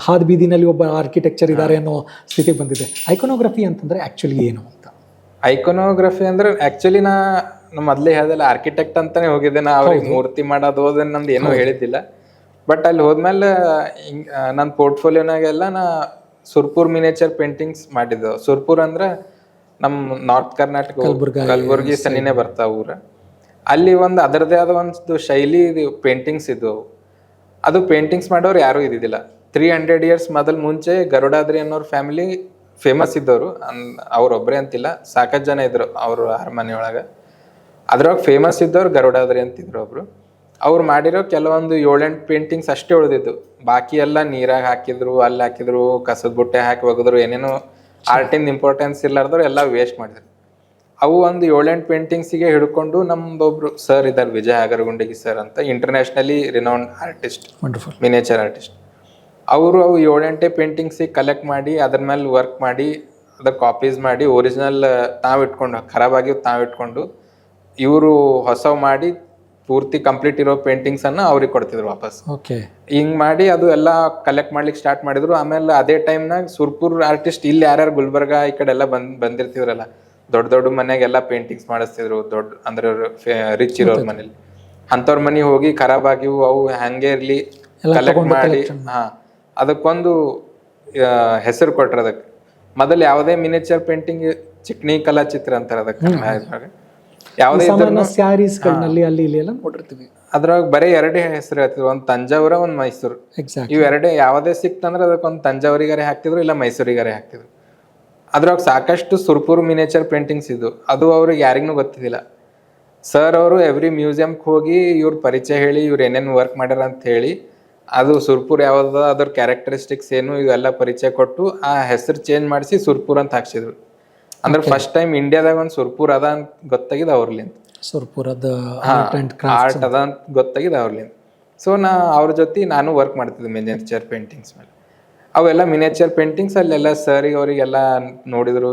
ಹಾದ್ ಬೀದಿನಲ್ಲಿ ಒಬ್ಬ ಆರ್ಕಿಟೆಕ್ಚರ್ ಇದ್ದಾರೆ ಅನ್ನೋ ಸ್ಥಿತಿಗೆ ಬಂದಿದೆ. ಐಕೋನೋಗ್ರಫಿ ಅಂತಂದ್ರೆ ಆಕ್ಚುಲಿ ಏನು ಅಂತ? ಐಕೋನೋಗ್ರಫಿ ಅಂದ್ರೆ ಆಕ್ಚುಲಿ ನಾ ಮೊದಲೇ ಹೇಳ್ದಲ್ಲ, ಆರ್ಕಿಟೆಕ್ಟ್ ಅಂತಾನೆ ಹೋಗಿದ್ದೆ. ನಾ ಅವ್ರಿಗೆ ಮೂರ್ತಿ ಮಾಡೋದು ಹೋದ್ರೆ ನಮ್ದು ಏನೂ ಹೇಳಿದ್ದಿಲ್ಲ. ಬಟ್ ಅಲ್ಲಿ ಹೋದ್ಮೇಲೆ ನನ್ನ ಪೋರ್ಟ್ಫೋಲಿಯೋನಾಗೆಲ್ಲ ನಾ ಸುರ್ಪುರ್ ಮಿನೇಚರ್ ಪೇಂಟಿಂಗ್ಸ್ ಮಾಡಿದ್ದೆವು. ಸುರ್ಪುರ್ ಅಂದ್ರೆ ನಮ್ಮ ನಾರ್ತ್ ಕರ್ನಾಟಕ ಕಲಬುರ್ಗಿ ಸನಿನೇ ಬರ್ತಾವ ಊರ. ಅಲ್ಲಿ ಒಂದು ಅದರದೇ ಆದ ಒಂದು ಶೈಲಿ ಪೇಂಟಿಂಗ್ಸ್ ಇದ್ದವು. ಅದು ಪೇಂಟಿಂಗ್ಸ್ ಮಾಡೋರು ಯಾರೂ ಇದ್ದಿದ್ದಿಲ್ಲ. 300 years ಮುಂಚೆ ಗರುಡಾದ್ರಿ ಅನ್ನೋರ್ ಫ್ಯಾಮಿಲಿ ಫೇಮಸ್ ಇದ್ದವರು. ಅವ್ರೊಬ್ಬರೇ ಅಂತಿಲ್ಲ, ಸಾಕಷ್ಟು ಜನ ಇದ್ರು ಅವ್ರ ಅರಮನೆಯೊಳಗೆ. ಅದ್ರೊಳಗೆ ಫೇಮಸ್ ಇದ್ದವ್ರು ಗರುಡಾದ್ರಿ ಅಂತಿದ್ರು ಒಬ್ರು. ಅವ್ರು ಮಾಡಿರೋ ಕೆಲವೊಂದು 7-8 ಪೇಂಟಿಂಗ್ಸ್ ಅಷ್ಟೇ ಉಳಿದಿದ್ದು. ಬಾಕಿ ಎಲ್ಲ ನೀರಾಗ ಹಾಕಿದ್ರು, ಅಲ್ಲಿ ಹಾಕಿದ್ರು, ಕಸದ ಬುಟ್ಟೆ ಹಾಕಿ ಒಗೆದ್ರು, ಏನೇನೋ ಆರ್ಟಿಂದ ಇಂಪಾರ್ಟೆನ್ಸ್ ಇರ್ಲಾರ್ದವ್ರು ಎಲ್ಲ ವೇಸ್ಟ್ ಮಾಡಿದ್ರು. ಅವು ಒಂದು 7-8 ಪೇಂಟಿಂಗ್ಸಿಗೆ ಹಿಡ್ಕೊಂಡು ನಮ್ದೊಬ್ರು ಸರ್ ಇದ್ದಾರೆ, ವಿಜಯ್ ಆಗರಗುಂಡಿಗಿ ಸರ್ ಅಂತ, internationally renowned artist, miniature artist. ಅವರು ಅವು 7-8 ಪೇಂಟಿಂಗ್ಸಿಗೆ ಕಲೆಕ್ಟ್ ಮಾಡಿ ಅದ್ರ ಮೇಲೆ ವರ್ಕ್ ಮಾಡಿ ಅದ್ರ ಕಾಪೀಸ್ ಮಾಡಿ ಒರಿಜಿನಲ್ ತಾವಿಟ್ಕೊಂಡು, ಖರಾಬಾಗಿವ್ ತಾವಿಟ್ಕೊಂಡು ಇವರು ಹೊಸವು ಮಾಡಿ ಪೂರ್ತಿ ಕಂಪ್ಲೀಟ್ ಇರೋ ಪೇಂಟಿಂಗ್ಸನ್ನು ಅವ್ರಿಗೆ ಕೊಡ್ತಿದ್ರು ವಾಪಸ್. ಓಕೆ. ಹಿಂಗೆ ಮಾಡಿ ಅದು ಎಲ್ಲ ಕಲೆಕ್ಟ್ ಮಾಡ್ಲಿಕ್ಕೆ ಸ್ಟಾರ್ಟ್ ಮಾಡಿದ್ರು. ಆಮೇಲೆ ಅದೇ ಟೈಮ್ನಾಗ ಸುರ್ಪುರ್ ಆರ್ಟಿಸ್ಟ್ ಇಲ್ಲಿ ಯಾರ್ಯಾರು ಗುಲ್ಬರ್ಗ ಈ ಕಡೆ ಎಲ್ಲ ಬಂದಿರ್ತಿದ್ರಲ್ಲ, ದೊಡ್ಡ ಮನೆಗೆಲ್ಲ ಪೇಂಟಿಂಗ್ಸ್ ಮಾಡಿಸ್ತಿದ್ರು. ಅಂದ್ರೆ ರಿಚ್ ಇರೋರ್ ಮನೇಲಿ ಅಂಥವ್ರ ಮನೆಗೆ ಹೋಗಿ ಖರಾಬಾಗಿವು ಅವು ಹಂಗೆ ಇರ್ಲಿ ಕಲೆಕ್ಟ್ ಮಾಡಿ ಅದಕ್ಕೊಂದು ಹೆಸರು ಕೊಟ್ರ. ಅದಕ್ಕೆ ಮೊದಲು ಯಾವುದೇ ಮಿನೇಚರ್ ಪೇಂಟಿಂಗ್ ಚಿಕ್ನಿ ಕಲಾ ಚಿತ್ರ ಅಂತಾರೆ ಅದಕ್ಕೆ. ಯಾವುದೇ ಸ್ಯಾರೀಸ್ಗಳಲ್ಲಿ ಅಲ್ಲಿ ಇಲ್ಲಿ ಎಲ್ಲ ನೋಡಿರ್ತೀವಿ. ಅದ್ರಾಗ ಬರೀ 2 ಹೆಸರು ಹೇಳ್ತಿದ್ರು, ಒಂದು ತಂಜಾವೂರ, ಒಂದು ಮೈಸೂರು. ಇವೆರಡೇ ಯಾವುದೇ ಸಿಕ್ತಂದ್ರೆ ಅದಕ್ಕೊಂದು ತಂಜಾವೂರಿಗಾರೆ ಹಾಕ್ತಿದ್ರು, ಇಲ್ಲ ಮೈಸೂರಿಗಾರೆ ಹಾಕ್ತಿದ್ರು. ಅದ್ರಾಗ ಸಾಕಷ್ಟು ಸುರ್ಪುರ್ ಮಿನೇಚರ್ ಪೇಂಟಿಂಗ್ಸ್ ಇದ್ದು. ಅದು ಅವ್ರಿಗೆ ಯಾರಿಗೂ ಗೊತ್ತಿದ್ದಿಲ್ಲ. ಸರ್ ಅವರು ಎವ್ರಿ ಮ್ಯೂಸಿಯಂಗೆ ಹೋಗಿ ಇವ್ರ ಪರಿಚಯ ಹೇಳಿ, ಇವ್ರು ಏನೇನು ವರ್ಕ್ ಮಾಡ್ಯಾರ ಅಂತ ಹೇಳಿ, ಅದು ಸುರ್ಪುರ್ ಯಾವ್ದು, ಅದ್ರ ಕ್ಯಾರೆಕ್ಟರಿಸ್ಟಿಕ್ಸ್ ಏನು ಇವೆಲ್ಲ ಪರಿಚಯ ಕೊಟ್ಟು ಆ ಹೆಸರು ಚೇಂಜ್ ಮಾಡಿಸಿ ಸುರ್ಪುರ್ ಅಂತ ಹಾಕ್ಸಿದ್ರು. ಅಂದ್ರೆ ಫಸ್ಟ್ ಟೈಮ್ ಇಂಡಿಯಾದಾಗ ಒಂದು ಸುರ್ಪುರ್ ಅದ ಅಂತ ಗೊತ್ತಾಗಿದ್ದು ಅವ್ರಲಿಂದ. ಸುರ್ಪುರದ ಆರ್ಟ್ ಅದ ಅಂತ ಗೊತ್ತಾಗಿದ್ದು ಅವ್ರಲಿಂದ. ಸೊ ಅವ್ರ ಜೊತೆ ನಾನು ವರ್ಕ್ ಮಾಡ್ತಿದ್ದೆ ಮಿನೇಚರ್ ಪೇಂಟಿಂಗ್ಸ್ ಮೇಲೆ. ಅವೆಲ್ಲ ಮಿನೇಚರ್ ಪೇಂಟಿಂಗ್ಸ್ ಅಲ್ಲೆಲ್ಲ ಸರ್ ಅವರಿಗೆಲ್ಲ ನೋಡಿದ್ರು,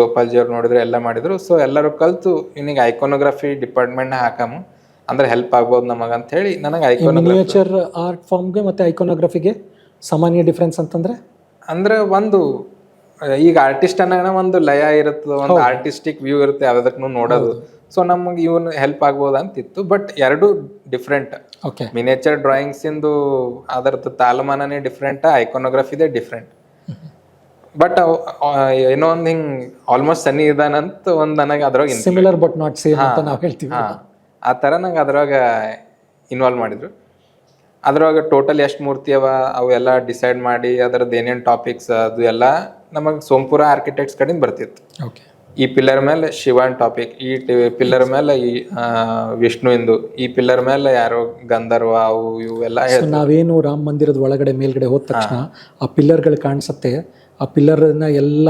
ಗೋಪಾಲ್ಜಿ ಅವ್ರು ನೋಡಿದ್ರು, ಎಲ್ಲ ಮಾಡಿದ್ರು. ಸೊ ಎಲ್ಲರೂ ಕಲ್ತು ಇನ್ನೀಗ ಐಕೋನೋಗ್ರಫಿ ಡಿಪಾರ್ಟ್ಮೆಂಟ್ನ ಹಾಕಾಮು ಅಂದ್ರೆ ಹೆಲ್ಪ್ ಆಗ್ಬೋದು ನಮಗೆ ಅಂತ ಹೇಳಿ ನನಗೆ ಮಿನಿಯೇಚರ್ ಆರ್ಟ್ ಫಾರ್ಮ್ಗೆ ಮತ್ತೆ ಐಕೋನೋಗ್ರಫಿಗೆ ಸಾಮಾನ್ಯ ಡಿಫ್ರೆನ್ಸ್ ಅಂತಂದ್ರೆ ಒಂದು ಈಗ ಆರ್ಟಿಸ್ಟ್ ಅನ್ನೋಣ ಒಂದು ಲಯ ಇರುತ್ತೆ, ಒಂದು ಆರ್ಟಿಸ್ಟಿಕ್ ವ್ಯೂ ಇರುತ್ತೆ ಯಾವುದಕ್ಕೂ ನೋಡೋದು. ಸೊ ನಮಗೆ ಇವನು ಹೆಲ್ಪ್ ಆಗ್ಬೋದು ಅಂತಿತ್ತು. ಬಟ್ ಎರಡು ಡಿಫ್ರೆಂಟ್. ಮಿನೇಚರ್ ಡ್ರಾಯಿಂಗ್ಸ್ ಇಂದು ಅದರದ್ದು ತಾಲಮಾನನೇ ಡಿಫ್ರೆಂಟ್, ಐಕೋನೋಗ್ರಫಿದೇ ಡಿಫ್ರೆಂಟ್. ಬಟ್ ಏನೋ ಒಂದು ಹಿಂಗೆ ಆಲ್ಮೋಸ್ಟ್ ಸನಿ ಇದಾನಂತ ಒಂದು ನನಗೆ ಅದ್ರಾಗ ಸಿಮಿಲರ್ ಬಟ್ ನಾಟ್ ಸೇಮ್ ಅಂತ ನಾವು ಹೇಳ್ತೀವಿ. ಆ ಥರ ನಂಗೆ ಅದ್ರಾಗ ಇನ್ವಾಲ್ವ್ ಮಾಡಿದ್ರು. ಅದ್ರೊಳಗೆ ಟೋಟಲ್ ಎಷ್ಟು ಮೂರ್ತಿ ಅವೆಲ್ಲ ಡಿಸೈಡ್ ಮಾಡಿ ಅದರದ್ದು ಏನೇನು ಟಾಪಿಕ್ಸ್ ಅದು ಎಲ್ಲ ನಮಗೆ ಸೋಂಪುರ ಆರ್ಕಿಟೆಕ್ಟ್ಸ್ ಕಡೆಯಿಂದ ಬರ್ತಿತ್ತು. ಈ ಪಿಲ್ಲರ್ ಮೇಲೆ ಶಿವನ್ ಟಾಪಿಕ್, ಈ ಪಿಲ್ಲರ್ ಮೇಲೆ ಈ ವಿಷ್ಣು ಇಂದು, ಈ ಪಿಲ್ಲರ್ ಮೇಲೆ ಯಾರೋ ಗಂಧರ್ವ ಅವು ಇವು ಎಲ್ಲ ಸೊ ನಾವೇನು ರಾಮ ಮಂದಿರದ ಒಳಗಡೆ ಮೇಲ್ಗಡೆ ಹೋದ ತಕ್ಷಣ ಆ ಪಿಲ್ಲರ್ಗಳು ಕಾಣಿಸುತ್ತೆ, ಆ ಪಿಲ್ಲರ್ನ ಎಲ್ಲ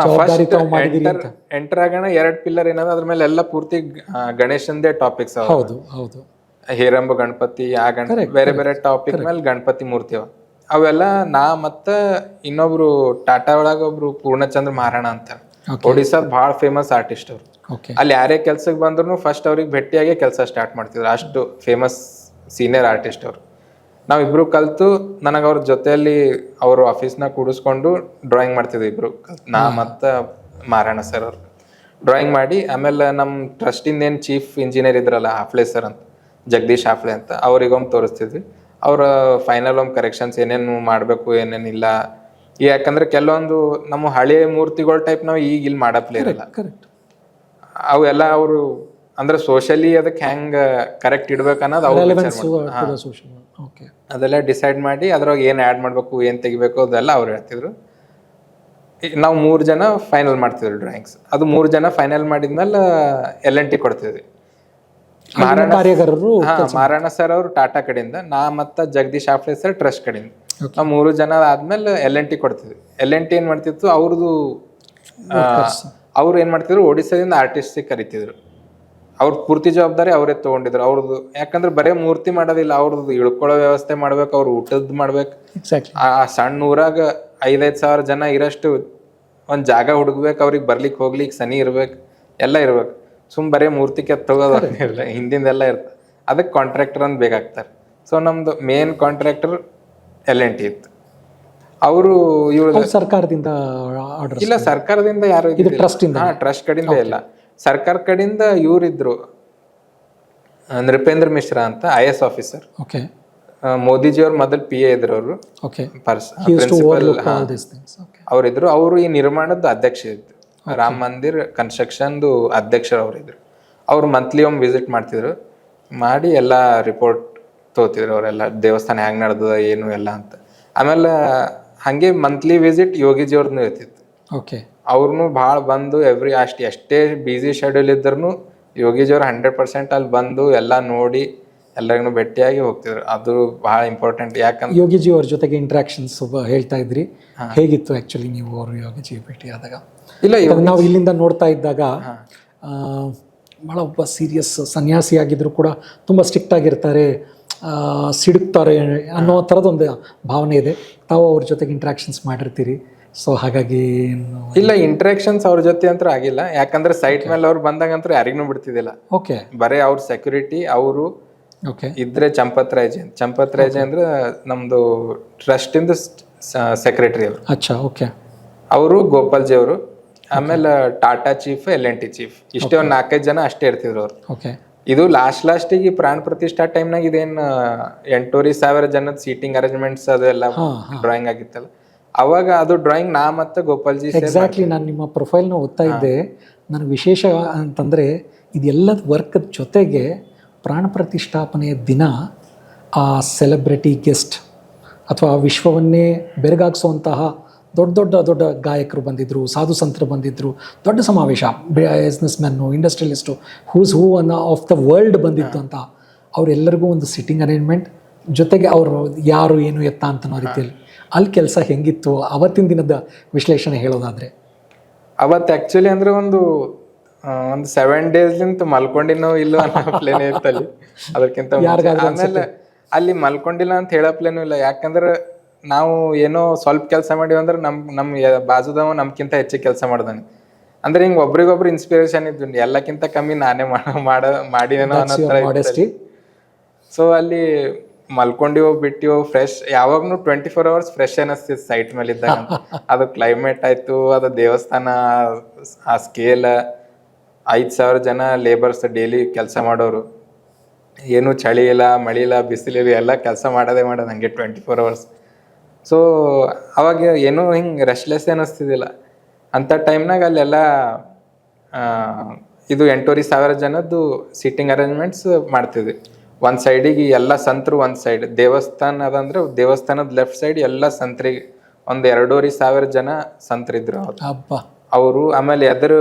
ಜವಾಬ್ದಾರಿ ತಾವು ಮಾಡಿದಿರಿ ಅಂತ. ಎಂಟರ್ ಆಗೋಣ 2 ಪಿಲ್ಲರ್ ಏನದ ಅದ್ರ ಮೇಲೆ ಎಲ್ಲ ಪೂರ್ತಿ ಗಣೇಶಂದೇ ಟಾಪಿಕ್ಸ್. ಹೌದು ಹೌದು. ಹೇರಂಬ ಗಣಪತಿ, ಆ ಬೇರೆ ಬೇರೆ ಟಾಪಿಕ್ ಮೇಲೆ ಗಣಪತಿ ಮೂರ್ತಿ ಅವೆಲ್ಲ. ನಾ ಮತ್ತ ಇನ್ನೊಬ್ರು ಟಾಟಾ ಒಳಗ ಒಬ್ರು ಪೂರ್ಣಚಂದ್ರ ಮಹಾರಾಣ ಅಂತಾರೆ, ಒಡಿಸ್ಸಾದ ಭಾಳ ಫೇಮಸ್ ಆರ್ಟಿಸ್ಟ್ ಅವ್ರು. ಅಲ್ಲಿ ಯಾರೇ ಕೆಲ್ಸಕ್ಕೆ ಬಂದ್ರು ಫಸ್ಟ್ ಅವ್ರಿಗೆ ಭೇಟಿಯಾಗಿ ಕೆಲಸ ಸ್ಟಾರ್ಟ್ ಮಾಡ್ತಿದ್ರು, ಅಷ್ಟು ಫೇಮಸ್ ಸೀನಿಯರ್ ಆರ್ಟಿಸ್ಟ್ ಅವರು. ನಾವಿಬ್ರು ಕಲ್ತು ನನಗೆ ಅವ್ರ ಜೊತೆಯಲ್ಲಿ ಅವ್ರ ಆಫೀಸ್ನಾಗ ಕೂಡಿಸ್ಕೊಂಡು ಡ್ರಾಯಿಂಗ್ ಮಾಡ್ತಿದ್ವಿ ಇಬ್ರು, ನಾ ಮತ್ತು ಮಾರಾಯಣ ಸರ್ ಅವ್ರು ಡ್ರಾಯಿಂಗ್ ಮಾಡಿ. ಆಮೇಲೆ ನಮ್ಮ ಟ್ರಸ್ಟಿಂದ ಏನು ಚೀಫ್ ಇಂಜಿನಿಯರ್ ಇದ್ರಲ್ಲ ಹಾಫ್ಲೆ ಸರ್ ಅಂತ, ಜಗದೀಶ್ ಹಾಫ್ಲೆ ಅಂತ, ಅವ್ರಿಗೊಮ್ಮೆ ತೋರಿಸ್ತಿದ್ವಿ. ಅವ್ರ ಫೈನಲ್ ಒಮ್ಮೆ ಕರೆಕ್ಷನ್ಸ್ ಏನೇನು ಮಾಡಬೇಕು ಏನೇನಿಲ್ಲ. ಯಾಕಂದ್ರೆ ಕೆಲವೊಂದು ನಮ್ಮ ಹಳೆಯ ಮೂರ್ತಿಗಳ ಟೈಪ್ ನಾವು ಈಗ ಇಲ್ಲಿ ಮಾಡಪ್ಲೇ ಇರಲ್ಲ. ಅವೆಲ್ಲ ಅವರು ಅಂದ್ರೆ ಸೋಷಲಿ ಅದಕ್ಕೆ ಹೆಂಗ ಕರೆಕ್ಟ್ ಇಡ್ಬೇಕು ಅನ್ನೋದು ಅದೆಲ್ಲ ಡಿಸೈಡ್ ಮಾಡಿ ಅದ್ರಾಗ ಏನ್ ಆ್ಯಡ್ ಮಾಡ್ಬೇಕು ಏನ್ ತೆಗಿಬೇಕು ಅದೆಲ್ಲ ಅವ್ರು ಹೇಳ್ತಿದ್ರು. ನಾವು 3 ಜನ ಫೈನಲ್ ಮಾಡ್ತಿದ್ರು ಡ್ರಾಯಿಂಗ್ಸ್. ಅದು 3 ಜನ ಫೈನಲ್ ಮಾಡಿದ್ಮೇಲೆ LNT ಕೊಡ್ತಿದ್ವಿ. ಮಾರಾಯಣ ಸರ್ ಅವರು ಟಾಟಾ ಕಡೆಯಿಂದ, ನಾ ಮತ್ತ ಜಗದೀಶ್ ಆಫ್ಲೆ ಸರ್ ಟ್ರಸ್ಟ್ ಕಡೆಯಿಂದ, ನಾವು 3 ಜನ ಆದ್ಮೇಲೆ LNT ಕೊಡ್ತಿದ್ವಿ. LNT ಏನ್ ಮಾಡ್ತಿತ್ತು, ಅವ್ರು ಏನ್ ಮಾಡ್ತಿದ್ರು, ಒಡಿಸ್ಸಾದಿಂದ ಆರ್ಟಿಸ್ಟ್ ಕರಿತಿದ್ರು. ಅವ್ರ ಪೂರ್ತಿ ಜವಾಬ್ದಾರಿ ಅವರೇ ತಗೊಂಡಿದ್ರು ಅವ್ರದ್ದು. ಯಾಕಂದ್ರೆ ಬರೇ ಮೂರ್ತಿ ಮಾಡೋದಿಲ್ಲ, ಅವ್ರದ್ದು ಇಳ್ಕೊಳ್ಳೋ ವ್ಯವಸ್ಥೆ ಮಾಡ್ಬೇಕು, ಅವ್ರು ಊಟದ್ ಮಾಡ್ಬೇಕು. ಆ ಸಣ್ಣ ಊರಾಗ 5-5 ಸಾವಿರ ಜನ ಇರಷ್ಟು ಒಂದ್ ಜಾಗ ಹುಡುಗ್ಬೇಕು, ಅವ್ರಿಗೆ ಬರ್ಲಿಕ್ಕೆ ಹೋಗ್ಲಿಕ್ಕೆ ಸನಿ ಇರ್ಬೇಕು, ಎಲ್ಲ ಇರ್ಬೇಕು. ಬರೇ ಮೂರ್ತಿ ತಗೋದು ಹಿಂದಿಂದೆಲ್ಲ ಇರ್ತದೆ. ಅದಕ್ಕೆ ಕಾಂಟ್ರಾಕ್ಟರ್ ಅಂತ ಬೇಕಾಗ್ತಾರೆ. ಸೊ ನಮ್ದು ಮೇನ್ ಕಾಂಟ್ರಾಕ್ಟರ್ LNT ಇತ್ತು. ಅವರು ಇವ್ರು ಸರ್ಕಾರದಿಂದ ಇಲ್ಲ, ಸರ್ಕಾರದಿಂದ ಯಾರು ಟ್ರಸ್ಟ್ ಕಡೆಯಿಂದ ಇಲ್ಲ, ಸರ್ಕಾರ ಕಡೆಯಿಂದ ಇವರಿದ್ರು, ನೃಪೇಂದ್ರ ಮಿಶ್ರಾ ಅಂತ IAS ಆಫೀಸರ್. ಮೋದಿಜಿ ಅವ್ರ ಮೊದಲು PA ಇದ್ರು ಅವರು, ಪ್ರಿನ್ಸಿಪಲ್ ಅವ್ರಿದ್ರು. ಅವರು ಈ ನಿರ್ಮಾಣದ ಅಧ್ಯಕ್ಷ ಇದ್ರು, ರಾಮ ಮಂದಿರ್ ಕನ್ಸ್ಟ್ರಕ್ಷನ್ದು ಅಧ್ಯಕ್ಷರು ಅವರಿದ್ರು. ಅವ್ರು ಮಂತ್ಲಿ ಒಮ್ಮೆ ವಿಸಿಟ್ ಮಾಡ್ತಿದ್ರು, ಮಾಡಿ ಎಲ್ಲ ರಿಪೋರ್ಟ್ ತೋತಿದ್ರು ಅವರೆಲ್ಲ, ದೇವಸ್ಥಾನ ಹೆಂಗ್ ನಡೆದ ಏನು ಎಲ್ಲ ಅಂತ. ಆಮೇಲೆ ಹಂಗೆ ಮಂತ್ಲಿ ವಿಸಿಟ್ ಯೋಗಿಜಿ ಅವ್ರದ್ದು ಇರ್ತಿತ್ತು. ಅವ್ರನ್ನು ಭಾಳ ಬಂದು ಎಷ್ಟೇ ಬಿಸಿ ಶೆಡ್ಯೂಲ್ ಇದ್ರೂ ಯೋಗಿಜಿ ಅವ್ರು 100% ಅಲ್ಲಿ ಬಂದು ಎಲ್ಲ ನೋಡಿ ಎಲ್ಲರಿಗೂ ಭೇಟಿಯಾಗಿ ಹೋಗ್ತಿದ್ರು. ಅದು ಬಹಳ ಇಂಪಾರ್ಟೆಂಟ್. ಯಾಕಂದ್ರೆ ಯೋಗಿಜಿ ಅವ್ರ ಜೊತೆಗೆ ಇಂಟ್ರಾಕ್ಷನ್ಸ್ ಹೇಳ್ತಾ ಇದ್ರಿ, ಹೇಗಿತ್ತು ಆಕ್ಚುಲಿ ನೀವು ಅವರು ಯೋಗಿಜಿ ಭೇಟಿ ಆದಾಗ? ಇಲ್ಲ, ನಾವು ಇಲ್ಲಿಂದ ನೋಡ್ತಾ ಇದ್ದಾಗ ಭಾಳ ಒಬ್ಬ ಸೀರಿಯಸ್ ಸನ್ಯಾಸಿ ಆಗಿದ್ರು ಕೂಡ ತುಂಬ ಸ್ಟ್ರಿಕ್ಟ್ ಆಗಿರ್ತಾರೆ, ಸಿಡುಕ್ತಾರೆ ಅನ್ನೋ ಥರದೊಂದು ಭಾವನೆ ಇದೆ. ತಾವು ಅವ್ರ ಜೊತೆಗೆ ಇಂಟ್ರಾಕ್ಷನ್ಸ್ ಮಾಡಿರ್ತೀರಿ, ಸೊ ಹಾಗಾಗಿ ಇಲ್ಲ ಇಂಟ್ರಾಕ್ಷನ್ಸ್ ಅವ್ರ ಜೊತೆ ಅಂತೂ ಆಗಿಲ್ಲ. ಯಾಕಂದ್ರೆ ಸೈಟ್ ಮೇಲೆ ಅವ್ರು ಬಂದಾಗಂತೂ ಯಾರಿಗೂ ಬಿಡ್ತಿದ್ದಿಲ್ಲ. ಬರೀ ಅವ್ರ ಸೆಕ್ಯೂರಿಟಿ ಅವರು ಇದ್ರೆ ಚಂಪತ್ ರಾಜ್ ಅಂದ್ರೆ ನಮ್ದು ಟ್ರಸ್ಟ್ ಇಂದ ಸೆಕ್ರೆಟರಿ ಅವರು. ಅವರು ಗೋಪಾಲ್ ಜಿ ಅವರು, ಆಮೇಲೆ ಟಾಟಾ ಚೀಫ್, LNT ಚೀಫ್, ಇಷ್ಟೇ ಒಂದ್ 4-5 ಜನ ಅಷ್ಟೇ ಇರ್ತಿದ್ರು ಅವ್ರು. ಇದು ಲಾಸ್ಟಿಗೆ ಪ್ರಾಣ ಪ್ರತಿಷ್ಠಾ ಟೈಮ್ನಾಗ ಇದೇನ್ 8,500 ಜನದ ಸೀಟಿಂಗ್ ಅರೇಂಜ್ಮೆಂಟ್ಸ್ ಅದೆಲ್ಲ ಡ್ರಾಯಿಂಗ್ ಆಗಿತ್ತಲ್ಲ, ಅವಾಗ ಅದು ಡ್ರಾಯಿಂಗ್ ನಾ ಮತ್ತೆ ಗೋಪಾಲ್ಜಿ. ಎಕ್ಸಾಕ್ಟ್ಲಿ, ನಾನು ನಿಮ್ಮ ಪ್ರೊಫೈಲ್ನ ಓದ್ತಾ ಇದ್ದೆ. ನನಗೆ ವಿಶೇಷ ಅಂತಂದರೆ ಇದೆಲ್ಲದ ವರ್ಕ್ ಜೊತೆಗೆ ಪ್ರಾಣ ಪ್ರತಿಷ್ಠಾಪನೆಯ ದಿನ ಆ ಸೆಲೆಬ್ರಿಟಿ ಗೆಸ್ಟ್ ಅಥವಾ ವಿಶ್ವವನ್ನೇ ಬೆರಗಾಗಿಸುವಂತಹ ದೊಡ್ಡ ಗಾಯಕರು ಬಂದಿದ್ದರು, ಸಾಧು ಸಂತರು ಬಂದಿದ್ದರು, ದೊಡ್ಡ ಸಮಾವೇಶ, ಬಿಸ್ನೆಸ್ ಮ್ಯಾನು, ಇಂಡಸ್ಟ್ರಿಯಲಿಸ್ಟು, ಹೂ ಅನ್ನೋ ಆಫ್ ದ ವರ್ಲ್ಡ್ ಬಂದಿತ್ತು ಅಂತ. ಅವರೆಲ್ಲರಿಗೂ ಒಂದು ಸಿಟ್ಟಿಂಗ್ ಅರೇಂಜ್ಮೆಂಟ್ ಜೊತೆಗೆ ಅವರು ಯಾರು ಏನು ಎತ್ತ ಅಂತನೋ ರೀತಿಯಲ್ಲಿ ಅಲ್ಲಿ ಕೆಲಸ ಹೆಂಗಿತ್ತು ಅವತ್ತಿನ ದಿನದ ವಿಶ್ಲೇಷಣೆ ಹೇಳೋದಾದ್ರೆ? ಅವತ್ತು ಆ್ಯಕ್ಚುಲಿ ಅಂದರೆ ಒಂದು 7 ಡೇಸ್ಲಿಂತ ಮಲ್ಕೊಂಡಿನೋ ಇಲ್ಲೋ ಅನ್ನೋ ಪ್ಲೇನೇ ಇತ್ತಲ್ಲಿ. ಅದಕ್ಕಿಂತ ಆಮೇಲೆ ಅಲ್ಲಿ ಮಲ್ಕೊಂಡಿಲ್ಲ ಅಂತ ಹೇಳೋ ಪ್ಲೇನೂ ಇಲ್ಲ. ಯಾಕಂದ್ರೆ ನಾವು ಏನೋ ಸ್ವಲ್ಪ ಕೆಲಸ ಮಾಡಿವಿ ಅಂದ್ರೆ ನಮ್ಮ ಬಾಜುದವ ನಮ್ಗಿಂತ ಹೆಚ್ಚಿಗೆ ಕೆಲಸ ಮಾಡ್ದಾನೆ. ಅಂದ್ರೆ ಹಿಂಗೆ ಒಬ್ರಿಗೊಬ್ರು ಇನ್ಸ್ಪಿರೇಷನ್ ಇದ್ದು, ಎಲ್ಲಕ್ಕಿಂತ ಕಮ್ಮಿ ನಾನೇ ಮಾಡಿದೇನೋ ಅನ್ನೋ ಥರ. ಸೊ ಅಲ್ಲಿ ಮಲ್ಕೊಂಡಿವೋ ಬಿಟ್ಟಿವೋ ಫ್ರೆಶ್, ಯಾವಾಗ್ಲೂ 24 hours ಫ್ರೆಶ್ ಅನ್ನಿಸ್ತಿತ್ತು ಸೈಟ್ ಮೇಲೆ ಇದ್ದಾಗ. ಅದು ಕ್ಲೈಮೇಟ್ ಆಯ್ತು, ಅದು ದೇವಸ್ಥಾನ, ಆ ಸ್ಕೇಲ್, 5,000 ಜನ ಲೇಬರ್ಸ್ ಡೈಲಿ ಕೆಲಸ ಮಾಡೋರು, ಏನು ಚಳಿ ಇಲ್ಲ, ಮಳಿ ಇಲ್ಲ, ಬಿಸಿಲಿಲ್ಲ, ಎಲ್ಲ ಕೆಲಸ ಮಾಡೋದು ಹಂಗೆ 24 hours. ಸೊ ಅವಾಗ ಏನೂ ಹಿಂಗೆ ರೆಸ್ಟ್ಲೆಸ್ ಅನ್ನಿಸ್ತಿದ್ದಿಲ್ಲ. ಅಂಥ ಟೈಮ್ನಾಗ ಅಲ್ಲೆಲ್ಲ ಇದು 8,500 ಜನದ್ದು ಸೀಟಿಂಗ್ ಅರೇಂಜ್ಮೆಂಟ್ಸ್ ಮಾಡ್ತಿದ್ವಿ. ಒಂದು ಸೈಡಿಗೆ ಎಲ್ಲ ಸಂತರು, ಒಂದು ಸೈಡ್ ದೇವಸ್ಥಾನ ಅದಂದ್ರೆ ದೇವಸ್ಥಾನದ ಲೆಫ್ಟ್ ಸೈಡ್ ಎಲ್ಲ ಸಂತರಿಗೆ ಒಂದು 2,500 ಜನ ಸಂತರಿದ್ರು. ಅವರು ಆಮೇಲೆ ಎದುರು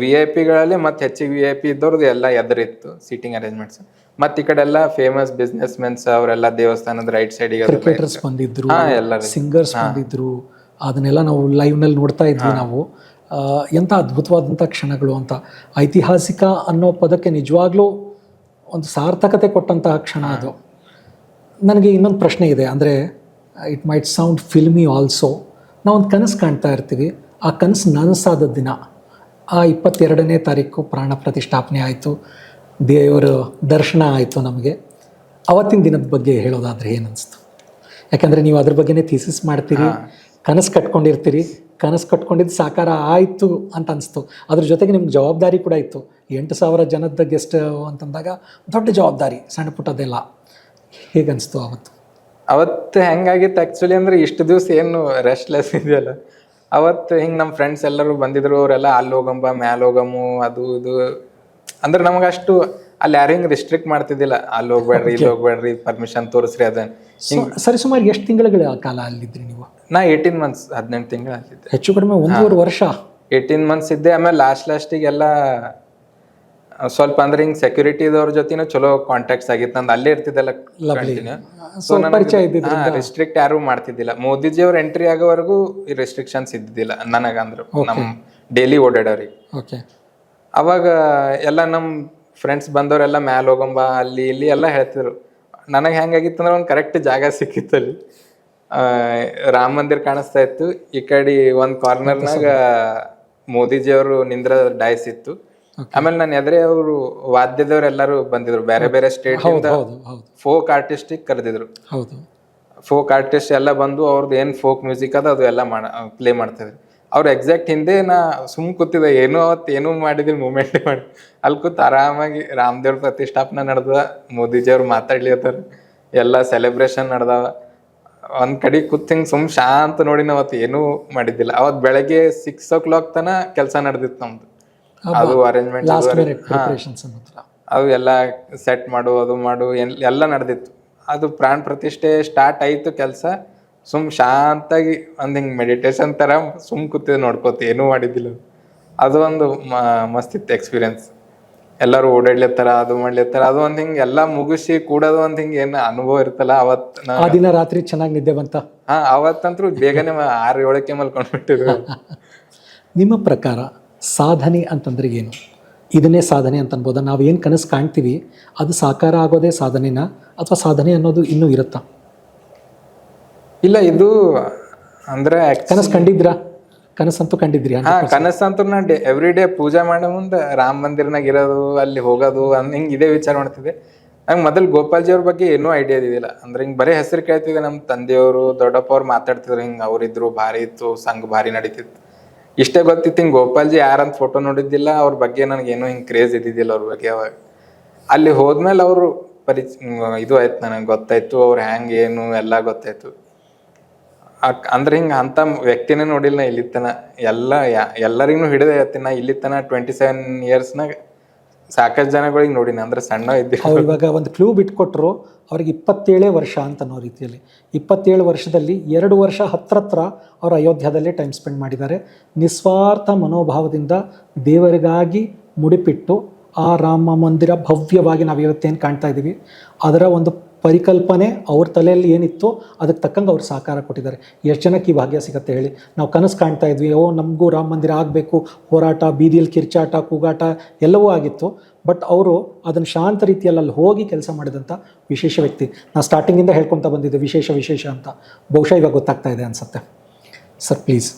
VIP ಗಳಲ್ಲಿ ಮತ್ತೆ ಹೆಚ್ಚಿಗೆ VIP ಇದ್ದವ್ರದ್ದು ಎಲ್ಲ ಎದುರಿತ್ತು ಸೀಟಿಂಗ್ ಅರೇಂಜ್ಮೆಂಟ್ಸ್. ಮತ್ತೆ ಈ ಕಡೆ ಎಲ್ಲ ಫೇಮಸ್ ಬಿಸ್ನೆಸ್ ಮೆನ್ಸ್ ಅವರೆಲ್ಲ ದೇವಸ್ಥಾನದ ರೈಟ್ ಸೈಡಿಗೆ ಕ್ರಿಕೆಟರ್ಸ್ ಬಂದಿದ್ರು, ಎಲ್ಲರೂ ಸಿಂಗರ್ಸ್ ಬಂದಿದ್ರು, ಅದನ್ನೆಲ್ಲ ನಾವು ಲೈವ್ನಲ್ಲಿ ನೋಡ್ತಾ ಇದ್ವಿ ನಾವು. ಎಂಥ ಅದ್ಭುತವಾದಂಥ ಕ್ಷಣಗಳು ಅಂತ. ಐತಿಹಾಸಿಕ ಅನ್ನೋ ಪದಕ್ಕೆ ನಿಜವಾಗ್ಲೂ ಒಂದು ಸಾರ್ಥಕತೆ ಕೊಟ್ಟಂತಹ ಕ್ಷಣ ಅದು. ನನಗೆ ಇನ್ನೊಂದು ಪ್ರಶ್ನೆ ಇದೆ, ಅಂದರೆ it might sound filmy also. ನಾವೊಂದು ಕನಸು ಕಾಣ್ತಾ ಇರ್ತೀವಿ, ಆ ಕನಸು ನನಸಾದ ದಿನ ಆ 22ನೇ ತಾರೀಕು ಪ್ರಾಣ ಪ್ರತಿಷ್ಠಾಪನೆ ಆಯಿತು, ದೇವರ ದರ್ಶನ ಆಯಿತು ನಮಗೆ. ಅವತ್ತಿನ ದಿನದ ಬಗ್ಗೆ ಹೇಳೋದಾದರೆ ಏನು ಅನಿಸ್ತು? ಯಾಕಂದರೆ ನೀವು ಅದ್ರ ಬಗ್ಗೆನೇ ಥೀಸಿಸ್ ಮಾಡ್ತೀರಿ, ಕನಸು ಕಟ್ಕೊಂಡಿರ್ತೀರಿ. ಕನಸು ಕಟ್ಕೊಂಡಿದ್ದು ಸಾಕಾರ ಆಯಿತು ಅಂತ ಅನಿಸ್ತು. ಅದ್ರ ಜೊತೆಗೆ ನಿಮ್ಗೆ ಜವಾಬ್ದಾರಿ ಕೂಡ ಇತ್ತು. 8,000 ಜನದ ಗೆಸ್ಟ್ ಅಂತಂದಾಗ ದೊಡ್ಡ ಜವಾಬ್ದಾರಿ, ಸಣ್ಣ ಪುಟ್ಟದೆಲ್ಲ. ಹೇಗನ್ನಿಸ್ತು ಅವತ್ತು? ಅವತ್ತು ಹೆಂಗಾಗಿತ್ತು ಆ್ಯಕ್ಚುಲಿ ಅಂದರೆ, ಇಷ್ಟು ದಿವಸ ಏನು ರೆಸ್ಟ್ಲೆಸ್ ಇದೆಯಲ್ಲ, ಅವತ್ತು ಹಿಂಗೆ ನಮ್ಮ ಫ್ರೆಂಡ್ಸ್ ಎಲ್ಲರೂ ಬಂದಿದ್ರು. ಅವರೆಲ್ಲ ಅಲ್ಲಿ ಹೋಗಂಬ ಮ್ಯಾಲೆ ಹೋಗಮ್ಮು ಅದು ಇದು ಅಂದ್ರೆ ನಮ್ಗೆ ಅಷ್ಟು ಅಲ್ಲಿ ಯಾರು ಹಿಂಗೆ ರಿಸ್ಟ್ರಿಕ್ಟ್ ಮಾಡ್ತಿದ್ದಿಲ್ಲ, ಅಲ್ಲಿ ಹೋಗ್ಬೇಡ್ರಿ ಇಲ್ಲಿ ಹೋಗ್ಬೇಡ್ರಿ ಪರ್ಮಿಷನ್ ತೋರಿಸ್ರಿ ಅದನ್ನ. ಸರಿ, ಸುಮಾರು ಎಷ್ಟು ತಿಂಗಳ ಕಾಲ ಅಲ್ಲಿದ್ರಿ ನೀವು? ನಾ 18 months 18 ತಿಂಗಳು ಆಗಿದ್ದೆ, ಹೆಚ್ಚು ಕಡಿಮೆ 1.5 ವರ್ಷ. 18 months ಇದ್ದೆ. ಆಮೇಲೆ ಲಾಸ್ಟಿಗೆಲ್ಲ ಸ್ವಲ್ಪ ಅಂದ್ರೆ ಹಿಂಗೆ ಸೆಕ್ಯೂರಿಟಿದವ್ರ ಜೊತೆನೂ ಚಲೋ ಕಾಂಟ್ಯಾಕ್ಟ್ಸ್ ಆಗಿತ್ತು ನಂದು. ಅಲ್ಲೇ ಇರ್ತಿದ್ದಲ್ಲ ಕಂಟಿನ್ಯೂ. ಸೊ ರಿಸ್ಟ್ರಿಕ್ಟ್ ಯಾರು ಮಾಡ್ತಿದ್ದಿಲ್ಲ. ಮೋದಿಜಿ ಅವ್ರ ಎಂಟ್ರಿ ಆಗೋವರೆಗೂ ಈ ರೆಸ್ಟ್ರಿಕ್ಷನ್ಸ್ ಇದ್ದಿದ್ದಿಲ್ಲ ನನಗಂದ್ರು, ನಮ್ಮ ಡೈಲಿ ಓಡಾಡೋರಿಗೆ. ಓಕೆ. ಅವಾಗ ಎಲ್ಲ ನಮ್ಮ ಫ್ರೆಂಡ್ಸ್ ಬಂದವರೆಲ್ಲ ಮ್ಯಾಲೆ ಹೋಗಂಬ ಅಲ್ಲಿ ಇಲ್ಲಿ ಎಲ್ಲ ಹೇಳ್ತಿದ್ರು. ನನಗೆ ಹೆಂಗಾಗಿತ್ತು ಅಂದ್ರೆ ಒಂದು ಕರೆಕ್ಟ್ ಜಾಗ ಸಿಕ್ಕಿತ್ತು ಅಲ್ಲಿ. ರಾಮ ಮಂದಿರ ಕಾಣಿಸ್ತಾ ಇತ್ತು, ಈ ಕಡೆ ಒಂದು ಕಾರ್ನರ್ನಾಗ ಮೋದಿಜಿ ಅವರು ನಿಂದ್ರ ಡೈಸ್ ಇತ್ತು. ಆಮೇಲೆ ನನ್ನ ಎದುರೇ ಅವರು ವಾದ್ಯದವ್ರು ಎಲ್ಲರೂ ಬಂದಿದ್ರು, ಬೇರೆ ಬೇರೆ ಸ್ಟೇಟ್ ಫೋಕ್ ಆರ್ಟಿಸ್ಟಿಗೆ ಕರೆದಿದ್ರು. ಫೋಕ್ ಆರ್ಟಿಸ್ಟ್ ಎಲ್ಲ ಬಂದು ಅವ್ರದ್ದು ಏನು ಫೋಕ್ ಮ್ಯೂಸಿಕ್ ಅದ ಅದು ಎಲ್ಲ ಪ್ಲೇ ಮಾಡ್ತಿದ್ರು. ಅವ್ರು ಎಕ್ಸಾಕ್ಟ್ ಹಿಂದೆ ನಾ ಸುಮ್ ಕೂತಿದ್ದೆ, ಏನೂ ಅವತ್ತು ಏನೂ ಮಾಡಿದಿಲ್ಲ, ಮೂಮೆಂಟ್ ಮಾಡಿ ಅಲ್ಲಿ ಕೂತ್ ಆರಾಮಾಗಿ ರಾಮದೇವ್ರ ಪ್ರತಿಷ್ಠಾಪನೆ ನಡೆದ, ಮೋದಿಜಿ ಅವ್ರು ಮಾತಾಡ್ಲಿತ್ತಾರ, ಎಲ್ಲ ಸೆಲೆಬ್ರೇಷನ್ ನಡೆದವ. ಒಂದ್ ಕಡೆ ಕೂತ್ ಹಿಂಗೆ ಸುಮ್ ಶಾಂತ ನೋಡಿ ಅವತ್ತು ಏನೂ ಮಾಡಿದ್ದಿಲ್ಲ. ಅವತ್ತು ಬೆಳಗ್ಗೆ 6 o'clock ತನ ಕೆಲಸ ನಡೆದಿತ್ತು ನಮ್ದು. ಅದು ಅರೇಂಜ್ಮೆಂಟ್ ಅದು ಎಲ್ಲ ಸೆಟ್ ಮಾಡು ಅದು ಮಾಡು ಎಲ್ಲ ನಡೆದಿತ್ತು. ಅದು ಪ್ರಾಣ ಪ್ರತಿಷ್ಠೆ ಸ್ಟಾರ್ಟ್ ಆಯ್ತು ಕೆಲಸ. ಸುಮ್ ಶಾಂತಾಗಿ ಒಂದ್ ಹಿಂಗ್ ಮೆಡಿಟೇಷನ್ ತರ ಸುಮ್ ಕೂತಿದ್ ನೋಡ್ಕೋತ, ಏನೂ ಮಾಡಿದ್ದಿಲ್ಲ. ಅದು ಒಂದು ಮಸ್ತ್ ಇತ್ತು ಎಕ್ಸ್ಪೀರಿಯನ್ಸ್. ಎಲ್ಲರೂ ಓಡಾಡ್ಲಿತ್ತಾರ, ಅದು ಮಾಡ್ಲಿತ್ತಾರ. ಅದು ಒಂದ್ ಹಿಂಗ್ ಎಲ್ಲಾ ಮುಗಿಸಿ ಕೂಡೋದು ಒಂದ್ ಹಿಂಗ್ ಏನ್ ಅನುಭವ ಇರ್ತಲ್ಲ ಅವತ್. ಆ ದಿನ ರಾತ್ರಿ ಚೆನ್ನಾಗಿ ನಿದ್ದೆ ಬಂತ? ಅವತ್ತಂತೂ ಬೇಗನೆ 6-7ಕ್ಕೆ ಮಲ್ಕೊಂಡ್ಬಿಟ್ಟಿದ್ರು. ನಿಮ್ಮ ಪ್ರಕಾರ ಸಾಧನೆ ಅಂತಂದ್ರೆ ಏನು? ಇದನ್ನೇ ಸಾಧನೆ ಅಂತ ಅನ್ಬೋದಾ? ನಾವು ಏನು ಕನಸು ಕಾಣ್ತೀವಿ ಅದು ಸಾಕಾರ ಆಗೋದೇ ಸಾಧನೆನಾ, ಅಥವಾ ಸಾಧನೆ ಅನ್ನೋದು ಇನ್ನೂ ಇರುತ್ತಾ? ಇಲ್ಲ, ಇದು ಅಂದ್ರೆ ಕನಸು ಕಂಡಿದ್ರಾ? ಕನಸಂತೂ ಕಂಡಿದ್ರಿ? ಕನಸಂತೂ ನಾ ಎವ್ರಿ ಡೇ ಪೂಜೆ ಮಾಡೋ ಮುಂದೆ ರಾಮ ಮಂದಿರ್ನಾಗ ಇರೋದು, ಅಲ್ಲಿ ಹೋಗೋದು ಹಿಂಗೆ ಇದೇ ವಿಚಾರ ಮಾಡ್ತಿದ್ದೆ. ನಂಗೆ ಮೊದಲು ಗೋಪಾಲ್ಜಿ ಅವ್ರ ಬಗ್ಗೆ ಏನೂ ಐಡಿಯಾ ಇದ್ದಿಲ್ಲ. ಅಂದ್ರೆ ಹಿಂಗೆ ಬರೀ ಹೆಸರು ಕೇಳ್ತಿದ್ದೆ. ನಮ್ಮ ತಂದೆಯವರು ದೊಡ್ಡಪ್ಪ ಅವ್ರು ಮಾತಾಡ್ತಿದ್ರು, ಹಿಂಗೆ ಅವರಿದ್ರು, ಭಾರಿ ಇತ್ತು, ಸಂಘ ಭಾರಿ ನಡೀತಿತ್ತು, ಇಷ್ಟೇ ಗೊತ್ತಿತ್ತು. ಹಿಂಗೆ ಗೋಪಾಲ್ಜಿ ಯಾರಂತ ಫೋಟೋ ನೋಡಿದ್ದಿಲ್ಲ, ಅವ್ರ ಬಗ್ಗೆ ನನಗೇನೋ ಹಿಂಗೆ ಕ್ರೇಜ್ ಇದ್ದಿದ್ದಿಲ್ಲ ಅವ್ರ ಬಗ್ಗೆ. ಅವಾಗ ಅಲ್ಲಿ ಹೋದ್ಮೇಲೆ ಅವರು ಇದು ಆಯ್ತು, ನನಗೆ ಗೊತ್ತಾಯ್ತು ಅವ್ರು ಹೆಂಗೆ ಏನು ಎಲ್ಲ ಗೊತ್ತಾಯ್ತು. ಅಂದ್ರೆ ಹಿಂಗೆ ಅಂಥ ವ್ಯಕ್ತಿನೇ ನೋಡಿಲ್ಲ ನಾ ಇಲ್ಲಿತನ. ಎಲ್ಲರಿಗೂ ಹಿಡಿದ ಹೇಳ್ತೀನಿ, ನಾ ಇಲ್ಲಿತನ 27 yearsನಾಗ ಸಾಕಷ್ಟು ಜನಗಳಿಗೆ ನೋಡಿನ. ಅಂದ್ರೆ ಸಣ್ಣ ಇದ್ದಿ. ಇವಾಗ ಒಂದು ಕ್ಲೂ ಬಿಟ್ಕೊಟ್ರು, ಅವ್ರಿಗೆ 27 ವರ್ಷ ಅಂತ ಅನ್ನೋ ರೀತಿಯಲ್ಲಿ. 27 ವರ್ಷದಲ್ಲಿ 2 ವರ್ಷ ಹತ್ರ ಅವರು ಅಯೋಧ್ಯದಲ್ಲೇ ಟೈಮ್ ಸ್ಪೆಂಡ್ ಮಾಡಿದ್ದಾರೆ. ನಿಸ್ವಾರ್ಥ ಮನೋಭಾವದಿಂದ ದೇವರಿಗಾಗಿ ಮುಡಿಪಿಟ್ಟು ಆ ರಾಮ ಮಂದಿರ ಭವ್ಯವಾಗಿ ನಾವು ಇವತ್ತೇನು ಕಾಣ್ತಾ ಇದ್ದೀವಿ, ಅದರ ಒಂದು ಪರಿಕಲ್ಪನೆ ಅವ್ರ ತಲೆಯಲ್ಲಿ ಏನಿತ್ತು ಅದಕ್ಕೆ ತಕ್ಕಂಗೆ ಅವ್ರು ಸಾಕಾರ ಕೊಟ್ಟಿದ್ದಾರೆ. ಎಷ್ಟು ಜನಕ್ಕೆ ಈ ಭಾಗ್ಯ ಸಿಗುತ್ತೆ ಹೇಳಿ? ನಾವು ಕನಸು ಕಾಣ್ತಾ ಇದ್ವಿ, ನಮಗೂ ರಾಮ ಮಂದಿರ ಆಗಬೇಕು, ಹೋರಾಟ, ಬೀದಿಯಲ್ಲಿ ಕಿರ್ಚಾಟ, ಕೂಗಾಟ ಎಲ್ಲವೂ ಆಗಿತ್ತು. ಬಟ್ ಅವರು ಅದನ್ನು ಶಾಂತ ರೀತಿಯಲ್ಲಿ ಅಲ್ಲಿ ಹೋಗಿ ಕೆಲಸ ಮಾಡಿದಂಥ ವಿಶೇಷ ವ್ಯಕ್ತಿ. ನಾವು ಸ್ಟಾರ್ಟಿಂಗಿಂದ ಹೇಳ್ಕೊತ ಬಂದಿದ್ದೆ ವಿಶೇಷ ಅಂತ. ಬಹುಶಃ ಇವಾಗ ಗೊತ್ತಾಗ್ತಾ ಇದೆ ಅನ್ಸುತ್ತೆ ಸರ್, ಪ್ಲೀಸ್.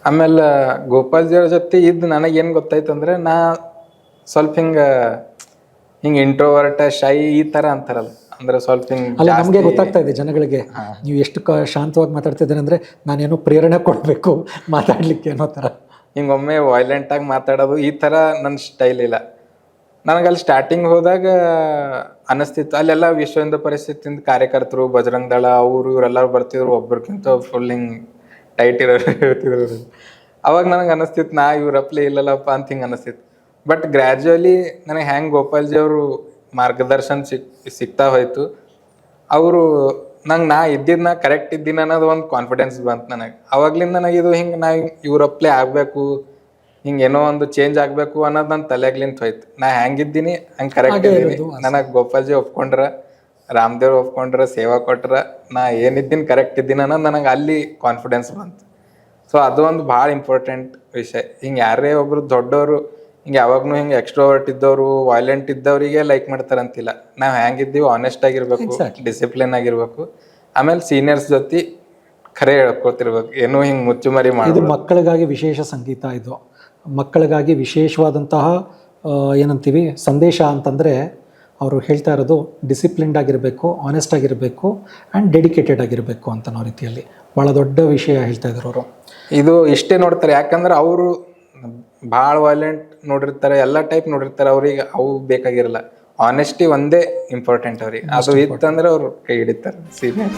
ಆಮೇಲೆ ಗೋಪಾಲ್ಜಿಯವ್ರ ಜೊತೆ ಇದ್ದು ನನಗೇನು ಗೊತ್ತಾಯ್ತು ಅಂದರೆ, ನಾ ಸ್ವಲ್ಪ ಹಿಂಗೆ ಇಂಟ್ರೋವರ್ಟ್, ಶೈ ಈ ಥರ ಅಂತಾರಲ್ಲ, ಅಂದ್ರೆ ಸ್ವಲ್ಪ ಅಲ್ಲ, ನಮಗೆ ಗೊತ್ತಾಗ್ತಾ ಇದೆ ಜನಗಳಿಗೆ ನೀವು ಎಷ್ಟು ಶಾಂತವಾಗಿ ಮಾತಾಡ್ತಿದ್ದೀರಿ ಅಂದರೆ ನಾನೇನೋ ಪ್ರೇರಣೆ ಕೊಡಬೇಕು ಮಾತಾಡ್ಲಿಕ್ಕೆ ಅನ್ನೋ ಥರ. ಹಿಂಗೊಮ್ಮೆ ವೈಲೆಂಟಾಗಿ ಮಾತಾಡೋದು ಈ ಥರ ನನ್ನ ಸ್ಟೈಲ್ ಇಲ್ಲ. ನನಗಲ್ಲಿ ಸ್ಟಾರ್ಟಿಂಗ್ ಹೋದಾಗ ಅನ್ನಿಸ್ತಿತ್ತು, ಅಲ್ಲೆಲ್ಲ ವಿಶ್ವ ಹಿಂದೂ ಪರಿಷತ್ತಿಂದ ಕಾರ್ಯಕರ್ತರು, ಬಜರಂಗ್ ದಳ, ಅವರು ಇವರೆಲ್ಲರೂ ಬರ್ತಿದ್ರು, ಒಬ್ರಿಗಿಂತ ಫುಲ್ ಹಿಂಗೆ ಟೈಟ್ ಇರ್ತಿದ್ರು. ಅವಾಗ ನನಗೆ ಅನ್ನಿಸ್ತಿತ್ತು, ನಾ ಇವ್ರಪ್ಲೇ ಇಲ್ಲಲ್ಲಪ್ಪ ಅಂತ ಹಿಂಗೆ ಅನ್ನಿಸ್ತಿತ್ತು. ಬಟ್ ಗ್ರ್ಯಾಜುವಲಿ ನನಗೆ ಹೆಂಗೆ ಗೋಪಾಲ್ಜಿ ಅವರು ಮಾರ್ಗದರ್ಶನ ಸಿಗ್ತಾ ಹೋಯ್ತು. ಅವರು ನಂಗೆ ನಾ ಇದ್ದಿದ್ದು ಕರೆಕ್ಟ್ ಇದ್ದೀನಿ ಅನ್ನೋದು ಒಂದು ಕಾನ್ಫಿಡೆನ್ಸ್ ಬಂತು ನನಗೆ. ಅವಾಗ್ಲಿಂದ ನನಗೆ ಇದು ಹಿಂಗೆ ನಾ ಇವ್ರಪ್ಲೇ ಆಗಬೇಕು, ಹಿಂಗೆ ಏನೋ ಒಂದು ಚೇಂಜ್ ಆಗಬೇಕು ಅನ್ನೋದು ನನ್ನ ತಲೆಗ್ಲಿಂತ ಹೋಯ್ತು. ನಾ ಹೆಂಗಿದ್ದೀನಿ ಹಂಗೆ ಕರೆಕ್ಟ್ ಇದ್ದೀನಿ. ನನಗೆ ಗೋಪಾಲ್ಜಿ ಒಪ್ಕೊಂಡ್ರ, ರಾಮದೇವ್ ಒಪ್ಕೊಂಡ್ರ, ಸೇವಾ ಕೊಟ್ರ, ನಾ ಏನಿದ್ದೀನಿ ಕರೆಕ್ಟ್ ಇದ್ದೀನಿ ಅನ್ನೋದು ನನಗೆ ಅಲ್ಲಿ ಕಾನ್ಫಿಡೆನ್ಸ್ ಬಂತು. ಸೊ ಅದು ಒಂದು ಭಾಳ ಇಂಪಾರ್ಟೆಂಟ್ ವಿಷಯ. ಹಿಂಗೆ ಯಾರೇ ಒಬ್ರು ದೊಡ್ಡವರು ಹಿಂಗೆ ಯಾವಾಗ್ಲೂ ಹಿಂಗೆ ಎಕ್ಸ್ಟ್ರೋವರ್ಟ್ ಇದ್ದವರು, ವೈಲೆಂಟ್ ಇದ್ದವರಿಗೆ ಲೈಕ್ ಮಾಡ್ತಾರಂತಿಲ್ಲ. ನಾವು ಹೆಂಗಿದ್ದೀವಿ ಆನೆಸ್ಟ್ ಆಗಿರ್ಬೇಕು, ಡಿಸಿಪ್ಲಿನ್ ಆಗಿರ್ಬೇಕು, ಆಮೇಲೆ ಸೀನಿಯರ್ಸ್ ಜೊತೆ ಖರೆ ಹೇಳ್ಕೊತಿರ್ಬೇಕು, ಏನೋ ಹಿಂಗೆ ಮುಚ್ಚುಮರಿ ಇದು ಮಾಡೋದು. ಮಕ್ಕಳಿಗಾಗಿ ವಿಶೇಷ ಸಂಗೀತ. ಇದು ಮಕ್ಕಳಿಗಾಗಿ ವಿಶೇಷವಾದಂತಹ ಏನಂತೀವಿ ಸಂದೇಶ ಅಂತಂದರೆ ಅವರು ಹೇಳ್ತಾ ಇರೋದು ಡಿಸಿಪ್ಲಿನ್ಡ್ ಆಗಿರಬೇಕು, ಆನೆಸ್ಟ್ ಆಗಿರಬೇಕು ಆ್ಯಂಡ್ ಡೆಡಿಕೇಟೆಡ್ ಆಗಿರಬೇಕು ಅಂತ ಅನ್ನೋ ರೀತಿಯಲ್ಲಿ ಭಾಳ ದೊಡ್ಡ ವಿಷಯ ಹೇಳ್ತಾ ಇದ್ರು ಅವರು. ಇದು ಇಷ್ಟೇ ನೋಡ್ತಾರೆ, ಯಾಕಂದ್ರೆ ಅವರು ಭಾಳ ವೈಲೆಂಟ್ ನೋಡಿರ್ತಾರೆ, ಎಲ್ಲ ಟೈಪ್ ನೋಡಿರ್ತಾರೆ. ಅವ್ರಿಗೆ ಅವು ಬೇಕಾಗಿರಲ್ಲ, ಆನೆಸ್ಟಿ ಒಂದೇ ಇಂಪಾರ್ಟೆಂಟ್ ಅವ್ರಿಗೆ. ಅದು ಇತ್ತಂದ್ರೆ ಅವ್ರು ಕೈ ಹಿಡಿತಾರೆ ಸೀನಿಯರ್.